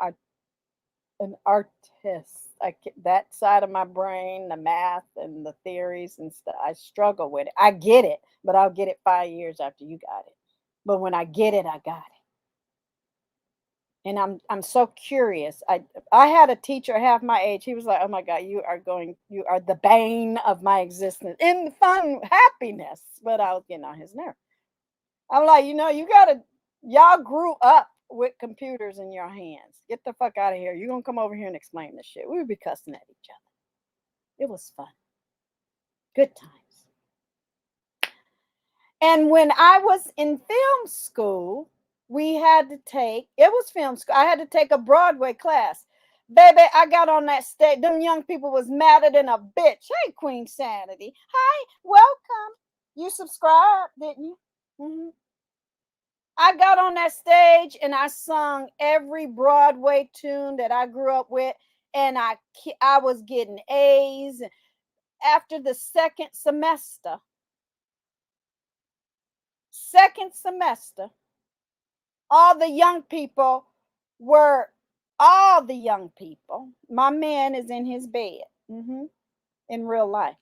an artist. That side of my brain, the math and the theories and stuff, I struggle with it. I get it, but I'll get it 5 years after you got it. But when I get it, I got it. And I'm so curious. I had a teacher half my age. He was like, "Oh my God, you are the bane of my existence in fun happiness." But I was getting on his nerve. I'm like, y'all grew up with computers in your hands. Get the fuck out of here. You're gonna come over here and explain this shit. We would be cussing at each other. It was fun. Good times. And when I was in film school, it was film school. I had to take a Broadway class. Baby, I got on that stage. Them young people was madder than a bitch. Hey, Queen Sanity. Hi, welcome. You subscribed, didn't you? Mm-hmm. I got on that stage and I sung every Broadway tune that I grew up with, and I was getting A's. After the second semester, all the young people my man is in his bed, in real life.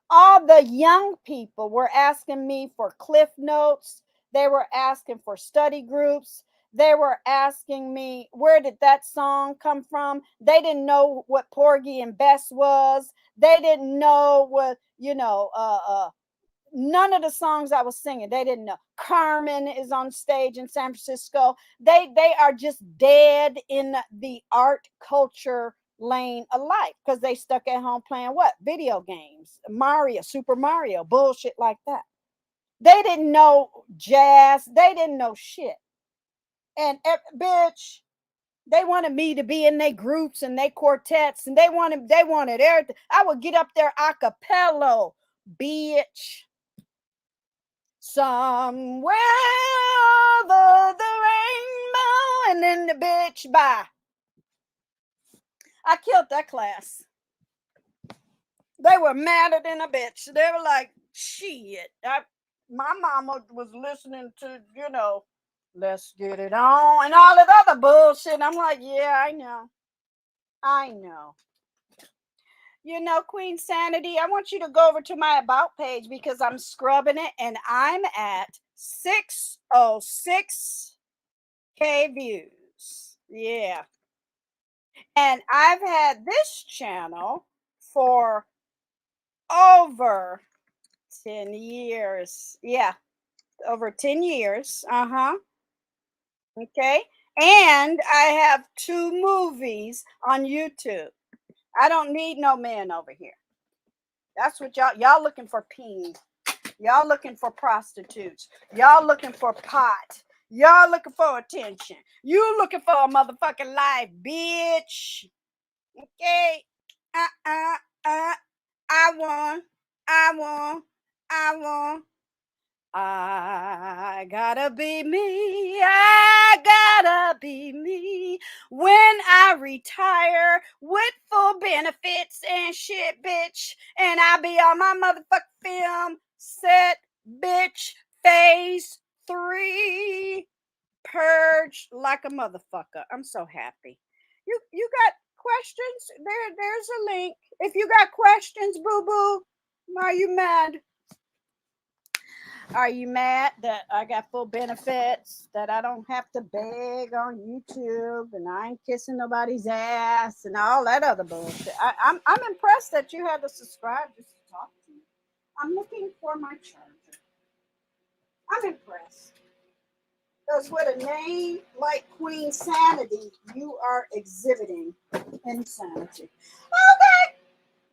All the young people were asking me for cliff notes. They were asking for study groups. They were asking me, where did that song come from? They didn't know what Porgy and Bess was. They didn't know what, none of the songs I was singing. They didn't know. Carmen is on stage in San Francisco. They are just dead in the art culture lane of life because they stuck at home playing what? Video games, Super Mario, bullshit like that. They didn't know jazz. They didn't know shit. And bitch, they wanted me to be in their groups and their quartets, and they wanted everything. I would get up there a cappella, bitch. Somewhere over the rainbow, and then the bitch, bye. I killed that class. They were madder than a bitch. They were like, shit. My mama was listening to, let's get it on and all that other bullshit. I'm like, yeah, I know. Queen Sanity, I want you to go over to my About page because I'm scrubbing it and I'm at 606K views. Yeah. And I've had this channel for over 10 years. Yeah, over 10 years. Okay. And I have 2 movies on YouTube. I don't need no man over here. That's what y'all looking for peen. Y'all looking for prostitutes. Y'all looking for pot. Y'all looking for attention. You looking for a motherfucking life, bitch. Okay. I won. gotta be me. I gotta be me when I retire with full benefits and shit, bitch. And I be on my motherfucking film set, bitch. Phase 3, purge like a motherfucker. I'm so happy. You got questions? There's a link. If you got questions, boo boo, are you mad? Are you mad that I got full benefits, that I don't have to beg on YouTube, and I ain't kissing nobody's ass and all that other bullshit? I'm impressed that you had to subscribe just to talk to me. I'm looking for my charger. I'm impressed. Because with a name like Queen Sanity, you are exhibiting insanity. Okay.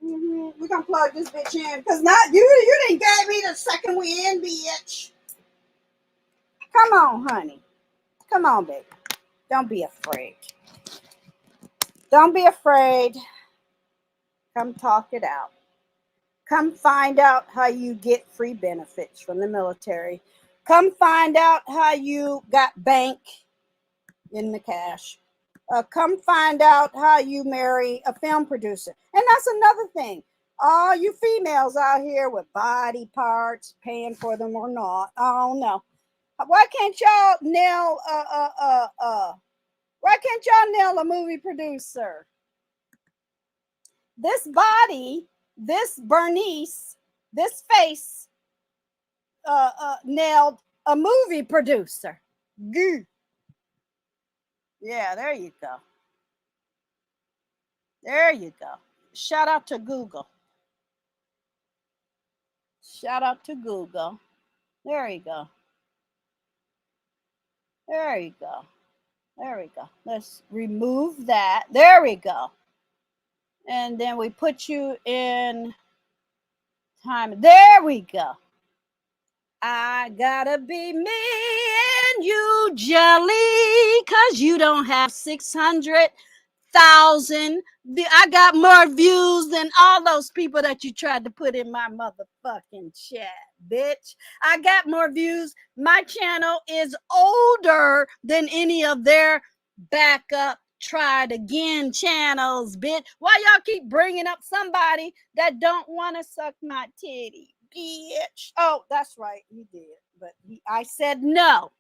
We're gonna plug this bitch in because not you didn't get me the second we in, bitch. Come on, honey. Come on, baby. Don't be afraid. Don't be afraid. Come talk it out. Come find out how you get free benefits from the military. Come find out how you got bank in the cash. Come find out how you marry a film producer. And that's another thing. All you females out here with body parts, paying for them or not, I don't know. Why can't y'all nail why can't y'all nail a movie producer? This body, this Bernice, this face nailed a movie producer. Goo. Yeah, there you go. There you go. Shout out to Google. Shout out to Google. There you go. There you go. There we go. Let's remove that. There we go. And then we put you in time. There we go. I gotta be me and you jelly, cause you don't have 600,000. I got more views than all those people that you tried to put in my motherfucking chat, bitch. I got more views. My channel is older than any of their backup tried again channels, bitch. Why y'all keep bringing up somebody that don't want to suck my titty, bitch? Oh, that's right, you did. But I said no.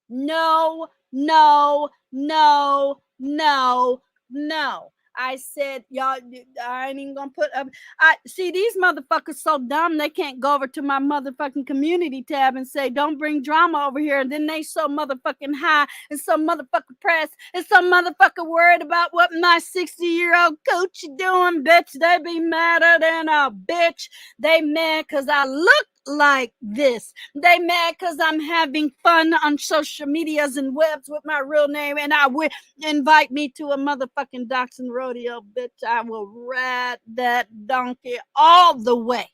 No, no, no, no, no. I said, y'all, I ain't even gonna put up. I see these motherfuckers so dumb they can't go over to my motherfucking community tab and say, don't bring drama over here. And then they so motherfucking high and so motherfucking pressed and some motherfucker worried about what my 60-year-old coach doing, bitch. They be madder than a bitch. They mad because I look like this. They mad because I'm having fun on social medias and webs with my real name, and I will invite me to a motherfucking dachshund rodeo, bitch. I will ride that donkey all the way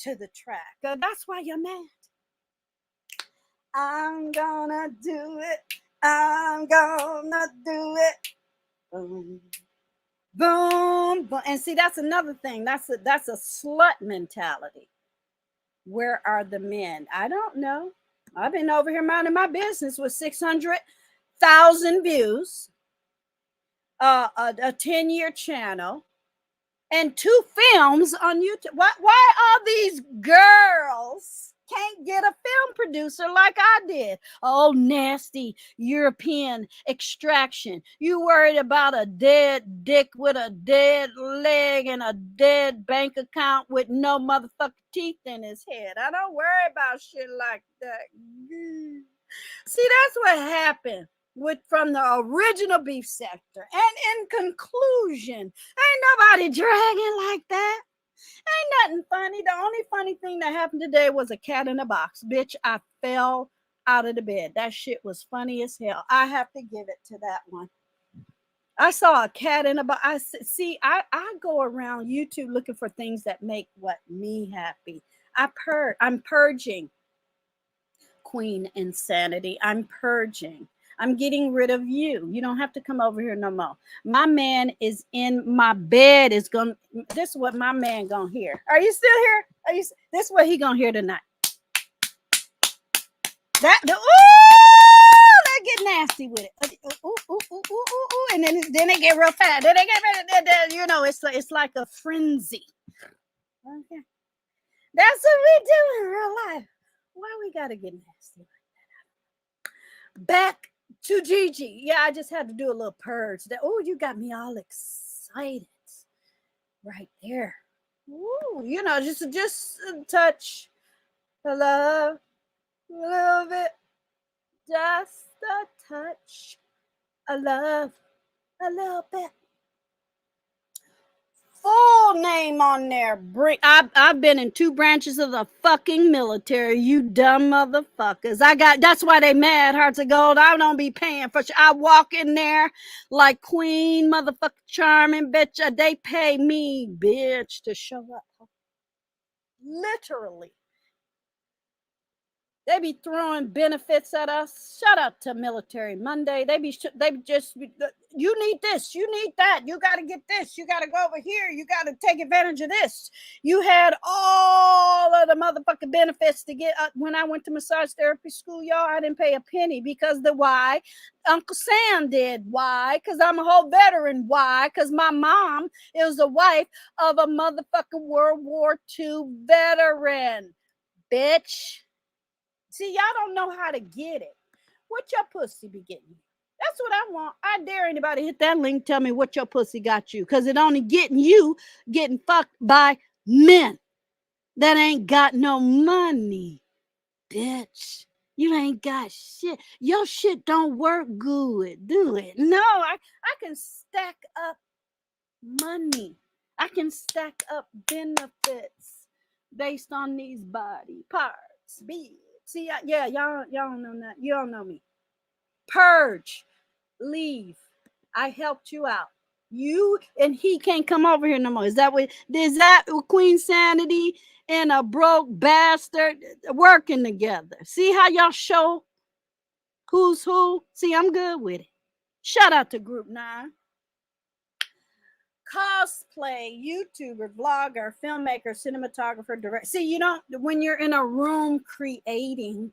to the track. That's why you're mad. I'm gonna do it. I'm gonna do it. Boom. Boom. Boom. And see, that's another thing. That's a slut mentality. Where are the men? I don't know. I've been over here minding my business with 600,000 views, a 10-year channel, and 2 films on YouTube. Why all these girls can't get a film producer like I did? Oh, nasty European extraction. You worried about a dead dick with a dead leg and a dead bank account with no motherfucking teeth in his head. I don't worry about shit like that. See, that's what happened from the original beef sector. And in conclusion, ain't nobody dragging like that. Ain't nothing funny. The only funny thing that happened today was a cat in a box. Bitch, I fell out of the bed. That shit was funny as hell. I have to give it to that one. I saw a cat in a box. I go around YouTube looking for things that make me happy. I'm purging Queen Insanity. I'm purging. I'm getting rid of you. You don't have to come over here no more. My man is in my bed. This is what my man gonna hear. Are you still here? This is what he gonna hear tonight. they get nasty with it. And then they get real fast. Then they get, you know, it's like a frenzy. Okay. That's what we do in real life. Why we gotta get nasty like that? Back to Gigi. Yeah, I just had to do a little purge. Oh, you got me all excited right there. Ooh, you know, just a touch, a love, a little bit, just a touch, a love, a little bit. Full name on there. I've been in 2 branches of the fucking military, you dumb motherfuckers. That's why they mad, Hearts of Gold. I don't be paying for shit. I walk in there like Queen motherfucking Charming, bitch. They pay me, bitch, to show up. Literally. They be throwing benefits at us. Shout out to Military Monday. They just, you need this, you need that, you got to get this, you got to go over here, you got to take advantage of this. You had all of the motherfucking benefits to get. When I went to massage therapy school, y'all, I didn't pay a penny because why? Uncle Sam did. Why? Because I'm a whole veteran. Why? Because my mom is the wife of a motherfucking World War II veteran. Bitch. See, y'all don't know how to get it. What your pussy be getting? That's what I want. I dare anybody hit that link, tell me what your pussy got you. Because it only getting you getting fucked by men that ain't got no money. Bitch, you ain't got shit. Your shit don't work good, do it? No, I can stack up money. I can stack up benefits based on these body parts. See, yeah, y'all don't know that. You don't know me. Purge, leave. I helped you out. You and he can't come over here no more. Is that Queen Sanity and a broke bastard working together? See how y'all show who's who? See, I'm good with it. Shout out to Group 9. Cosplay, YouTuber, vlogger, filmmaker, cinematographer, director. See, you don't, when you're in a room creating,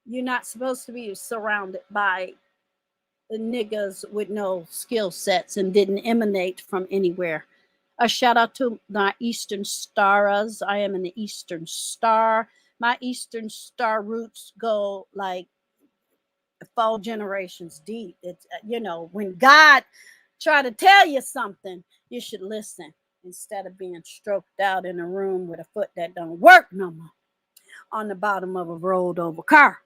you're not supposed to be surrounded by the niggas with no skill sets and didn't emanate from anywhere. A shout out to my Eastern Stars. I am an Eastern Star. My Eastern Star roots go like 4 generations deep. It's, you know, when God try to tell you something, you should listen instead of being stroked out in a room with a foot that don't work no more on the bottom of a rolled over car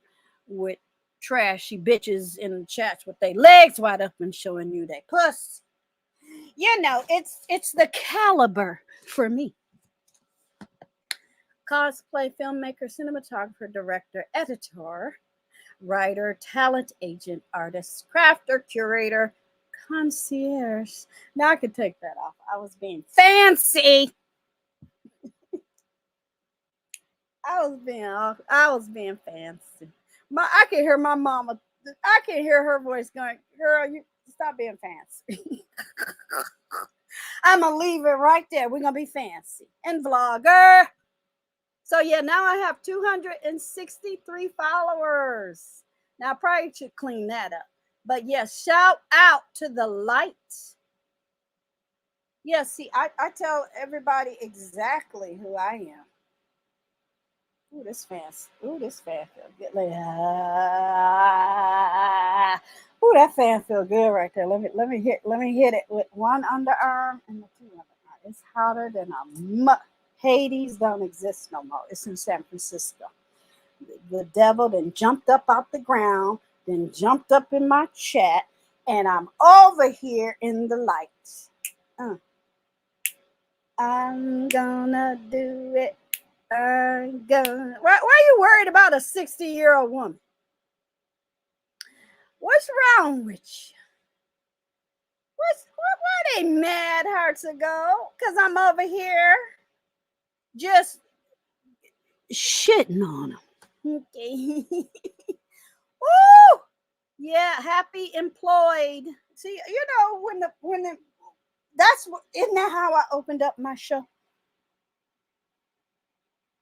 with trashy bitches in the chats with their legs wide up and showing you their puss. You know, it's the caliber for me. Cosplay, filmmaker, cinematographer, director, editor, writer, talent agent, artist, crafter, curator, concierge. Now I could take that off. I was being fancy. I was being fancy. I can hear my mama. I can hear her voice going, "Girl, you stop being fancy." I'm gonna leave it right there. We're gonna be fancy and vlogger. So yeah, now I have 263 followers. Now I probably should clean that up. But yes, shout out to the lights. Yeah, see, I tell everybody exactly who I am. Ooh, this fast. Ooh, this fan feel good. Like, ooh, that fan feel good right there. Let me hit it with one underarm and the 2 underarm. It's hotter than a Hades don't exist no more. It's in San Francisco. The devil then jumped up out the ground, then jumped up in my chat, and I'm over here in the lights. I'm gonna do it. I'm gonna. Why are you worried about a 60-year-old woman? What's wrong with you? Why they mad, Hearts of Gold? Because I'm over here just shitting on them. Okay. Woo! Yeah, happy employed. See, you know, when the that's what, isn't that how I opened up my show?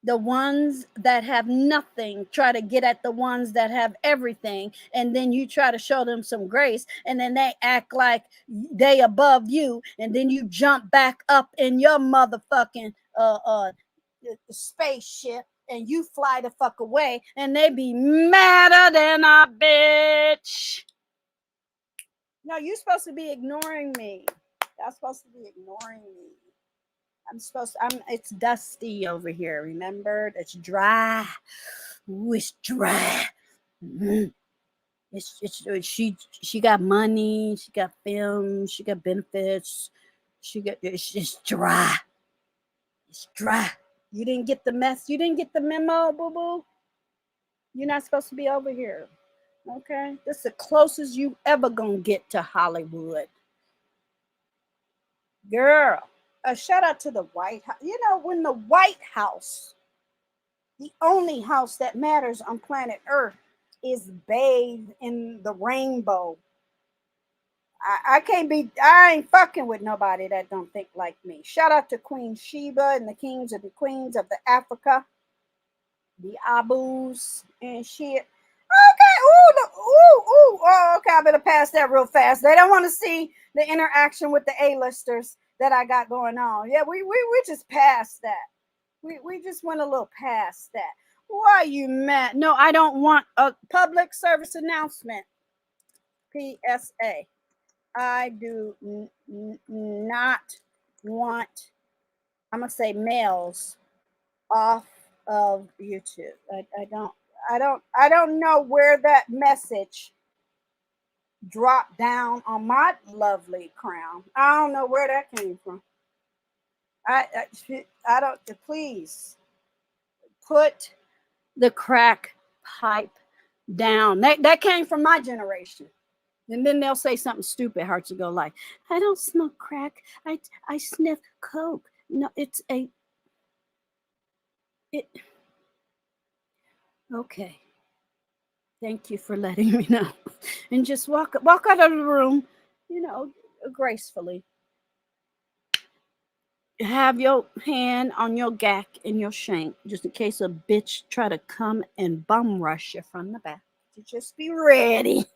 The ones that have nothing try to get at the ones that have everything, and then you try to show them some grace, and then they act like they above you, and then you jump back up in your motherfucking spaceship and you fly the fuck away, and they be madder than a bitch. No, you're supposed to be ignoring me. Y'all supposed to be ignoring me. It's dusty over here, remember? It's dry. Ooh, it's dry. Mm-hmm. She got money, she got films, she got benefits. It's dry. It's dry. You didn't get the you didn't get the memo, boo-boo. You're not supposed to be over here. Okay? This is the closest you ever gonna get to Hollywood. Girl. A shout out to the White House. You know, when the White House, the only house that matters on planet Earth, is bathed in the rainbow. I ain't fucking with nobody that don't think like me. Shout out to Queen Sheba and the kings and the queens of the Africa, the Abus and shit. Okay, oh, okay, I better pass that real fast. They don't want to see the interaction with the A-listers that I got going on. Yeah, we just passed that. We just went a little past that. Why are you mad? No, I don't want a public service announcement. PSA. I do not want, I'm gonna say, males off of YouTube. I don't know where that message dropped down on my lovely crown. I don't know where that came from. I don't. Please put the crack pipe down. That came from my generation. And then they'll say something stupid. HUGz will go like, I don't smoke crack. I sniff coke. No, okay. Thank you for letting me know. And just walk out of the room, you know, gracefully. Have your hand on your gack and your shank, just in case a bitch try to come and bum rush you from the back. So just be ready.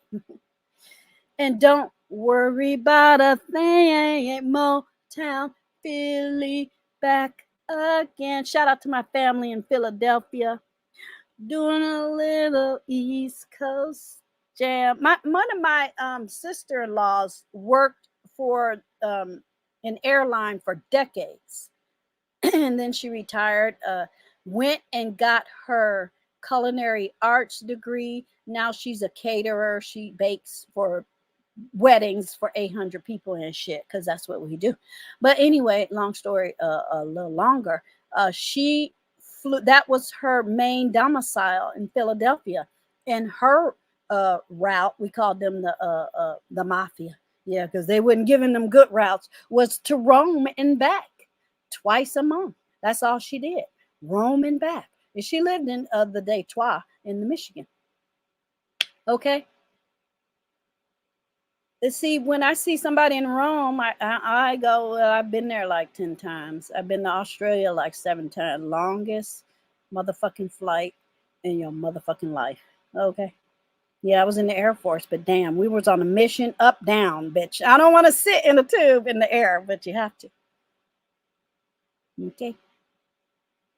And don't worry about a thing. Motown, Philly, back again. Shout out to my family in Philadelphia. Doing a little East Coast jam. One of my sister-in-laws worked for an airline for decades. And then she retired, went and got her culinary arts degree. Now she's a caterer. She bakes for weddings for 800 people and shit, because that's what we do. But anyway, long story a little longer. She flew, that was her main domicile in Philadelphia, and her route, we called them the mafia, yeah, because they wouldn't giving them good routes, was to Rome and back twice a month. That's all she did, Rome and back. And she lived in the Detroit in the Michigan. Okay. See, when I see somebody in Rome, I go, well, I've been there like 10 times. I've been to Australia like 7 times. Longest motherfucking flight in your motherfucking life. Okay. Yeah, I was in the Air Force, but damn, we was on a mission up, down, bitch. I don't want to sit in a tube in the air, but you have to. Okay.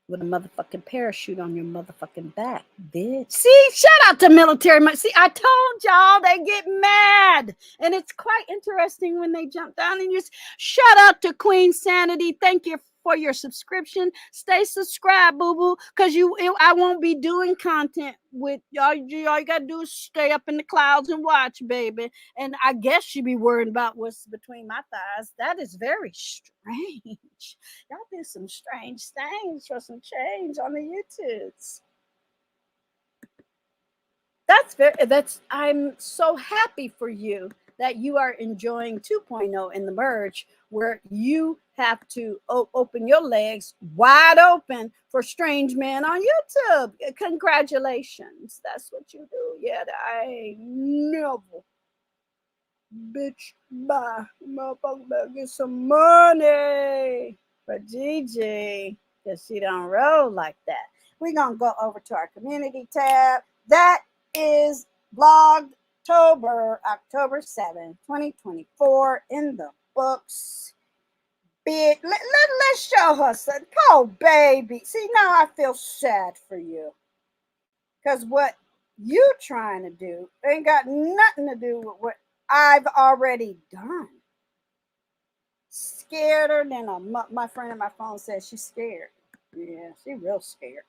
With a motherfucking parachute on your motherfucking back, bitch. See, shout out to military. See, I told y'all they get mad. And it's quite interesting when they jump down and just shout out to Queen Sanity. Thank you for your subscription. Stay subscribed, boo-boo, because I won't be doing content with y'all. All you gotta do is stay up in the clouds and watch, baby. And I guess you be worried about what's between my thighs. That is very strange. Y'all do some strange things for some change on the YouTubes. I'm so happy for you that you are enjoying 2.0 in the merge, where you have to open your legs wide open for strange man on YouTube. Congratulations. That's what you do. Yeah, I never. Bitch, bye. Motherfucker better get some money for Gigi. because she don't roll like that. We're going to go over to our community tab. That is Blogtober, October 7th, 2024, in the books. Let's show her something. Oh, baby. See, now I feel sad for you. Because what you trying to do ain't got nothing to do with what I've already done. Scared her than my friend on my phone said she's scared. Yeah, she real scared.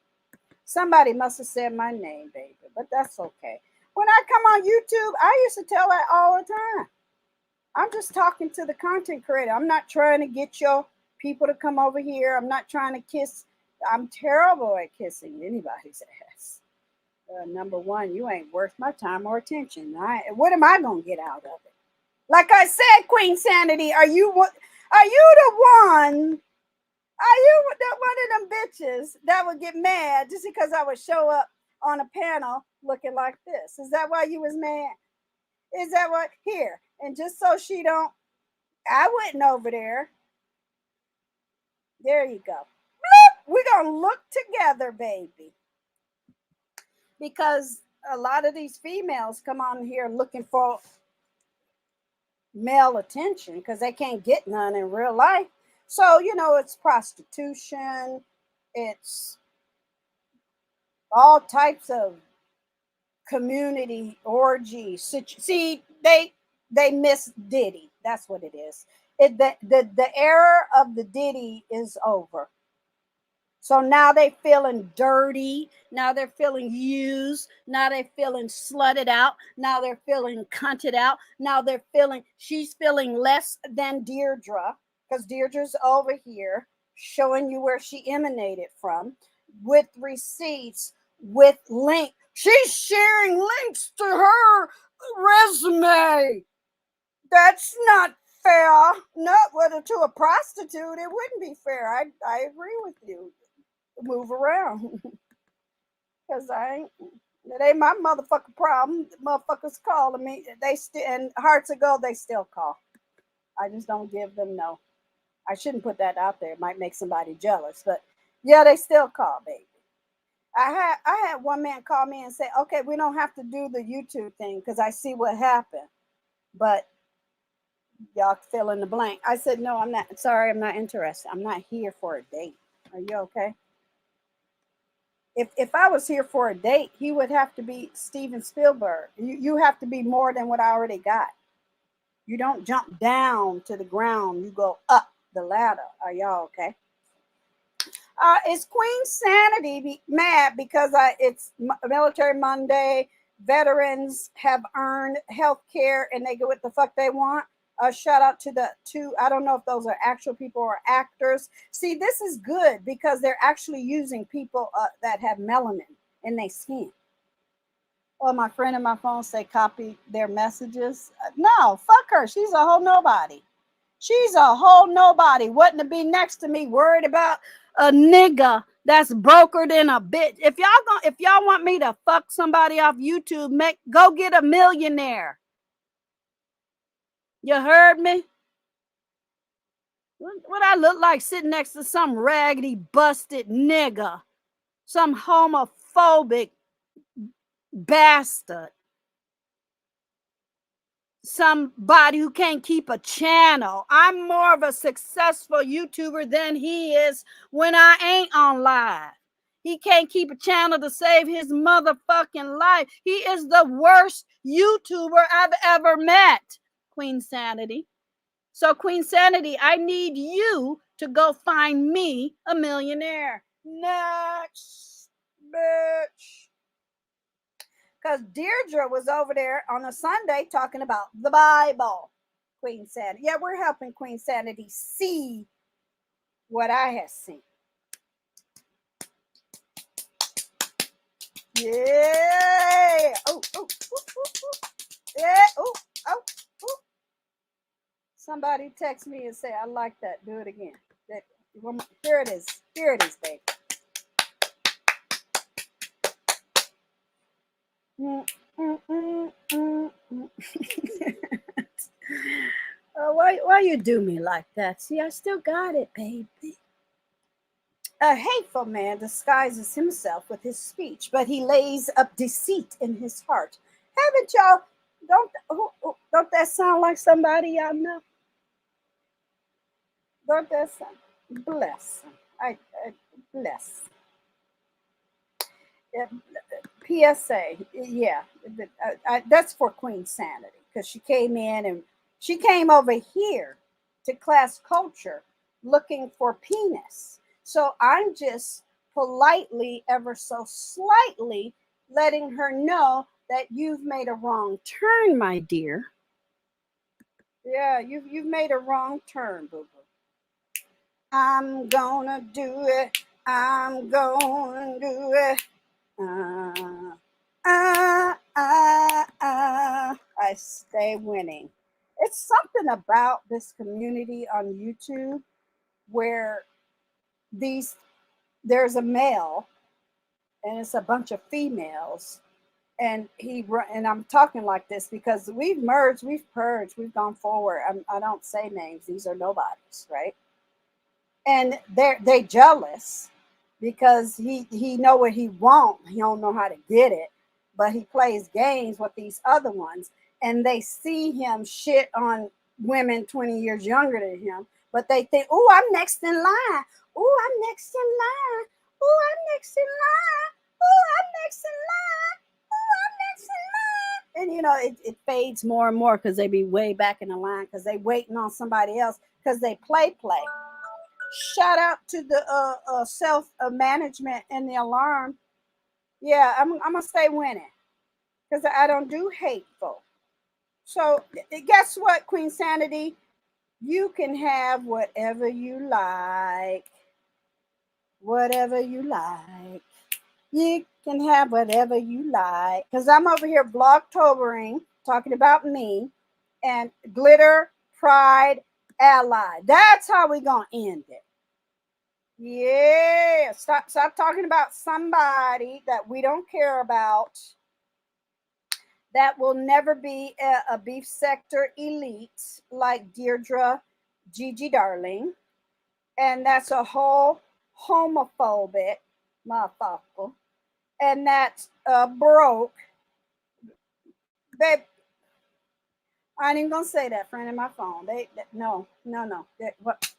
Somebody must have said my name, baby, but that's okay. When I come on YouTube, I used to tell that all the time. I'm just talking to the content creator. I'm not trying to get your people to come over here. I'm not trying to kiss. I'm terrible at kissing anybody's ass. Number one, you ain't worth my time or attention. What am I going to get out of it? Like I said, Queen Sanity, are you the one? Are you one of them bitches that would get mad just because I would show up on a panel looking like this? Is that why you was mad? Is that what? Here. And just so she don't, I went over there. There you go. We're going to look together, baby. Because a lot of these females come on here looking for male attention because they can't get none in real life. So, it's prostitution. It's all types of community orgies. See, they miss Diddy. That's what it is. The era of the Diddy is over. So now they feeling dirty. Now they're feeling used. Now they're feeling slutted out. Now they're feeling cunted out. Now she's feeling less than Deirdre, because Deirdre's over here showing you where she emanated from with receipts, with links. She's sharing links to her resume. That's not fair. Not whether to a prostitute. It wouldn't be fair. I agree with you. Move around. Because it ain't my motherfucking problem. The motherfuckers calling me. They still, and Hearts of Gold, they still call. I just don't give them no. I shouldn't put that out there. It might make somebody jealous. But yeah, they still call, baby. I had one man call me and say, okay, we don't have to do the YouTube thing because I see what happened. But y'all fill in the blank. I said, no, I'm not. Sorry, I'm not interested. I'm not here for a date. Are you okay? If I was here for a date, he would have to be Steven Spielberg. You have to be more than what I already got. You don't jump down to the ground. You go up the ladder. Are y'all okay? Is Queen Sanity mad because it's Military Monday? Veterans have earned health care and they get what the fuck they want. Shout out to the two, I don't know if those are actual people or actors. See, this is good because they're actually using people that have melanin in their skin. Well, my friend on my phone say copy their messages. No, fuck her. She's a whole nobody. She's a whole nobody. Wouldn't to be next to me worried about a nigga that's brokered in a bitch. If y'all want me to fuck somebody off YouTube, go get a millionaire. You heard me? What I look like sitting next to some raggedy, busted nigga, some homophobic bastard, somebody who can't keep a channel. I'm more of a successful YouTuber than he is when I ain't on live. He can't keep a channel to save his motherfucking life. He is the worst YouTuber I've ever met, Queen Sanity. So, Queen Sanity, I need you to go find me a millionaire. Next, bitch. Because Deirdre was over there on a Sunday talking about the Bible. Queen Sanity. Yeah, we're helping Queen Sanity see what I have seen. Yeah. Oh. Yeah. Oh. Somebody text me and say, I like that. Do it again. Here it is. Here it is, baby. Why you do me like that? See, I still got it, baby. A hateful man disguises himself with his speech, but he lays up deceit in his heart. Haven't y'all? Don't that sound like somebody y'all know? Don't that sound? Bless. I bless. Uh, PSA. Yeah, that's for Queen Sanity because she came in and she came over here to class culture looking for penis. So I'm just politely, ever so slightly, letting her know that you've made a wrong turn, my dear. Yeah, you've made a wrong turn, boo boo. I'm gonna do it. I'm gonna do it. Uh, I stay winning. It's something about this community on YouTube where these there's a male and it's a bunch of females and and I'm talking like this because we've merged, we've purged, we've gone forward. I don't say names; these are nobodies, right? And they jealous because he know what he want. He don't know how to get it, but he plays games with these other ones, and they see him shit on women 20 years younger than him, but they think, oh, I'm next in line. Oh, I'm next in line. Oh, I'm next in line. Oh, I'm next in line. Oh, I'm next in line. And it fades more and more because they be way back in the line because they waiting on somebody else because they play. Shout out to the self management and the alarm. Yeah, I'm gonna stay winning because I don't do hateful. So guess what, Queen Sanity? You can have whatever you like. Whatever you like. You can have whatever you like. Because I'm over here blogtobering, talking about me, and glitter, pride, ally. That's how we gonna end it. Yeah, stop talking about somebody that we don't care about. That will never be a beef sector elite like Deirdre Gigi Darling. And that's a whole homophobic motherfucker. And that's broke. Babe, I ain't even gonna say that, friend, in my phone. No. What?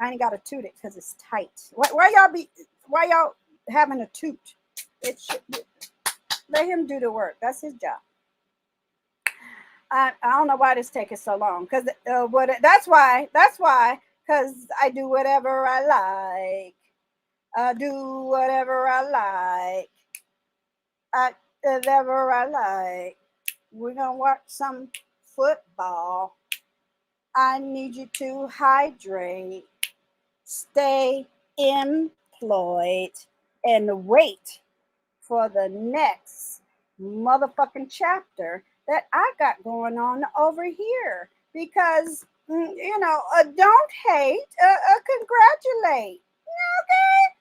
I ain't got to toot it because it's tight. Why y'all having a toot? It should let him do the work. That's his job. I don't know why this taking so long because that's why because I do whatever I like. I do whatever I like. Whatever I like. We're gonna watch some football. I need you to hydrate, stay employed, and wait for the next motherfucking chapter that I got going on over here. Because, don't hate, congratulate. Okay?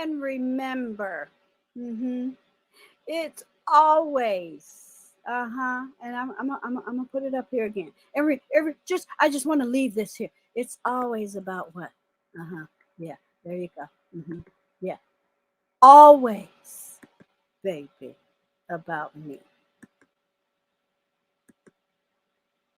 And remember, it's always, and I'm gonna put it up here again. I just want to leave this here. It's always about what? Yeah, there you go. Yeah, always, baby, about me.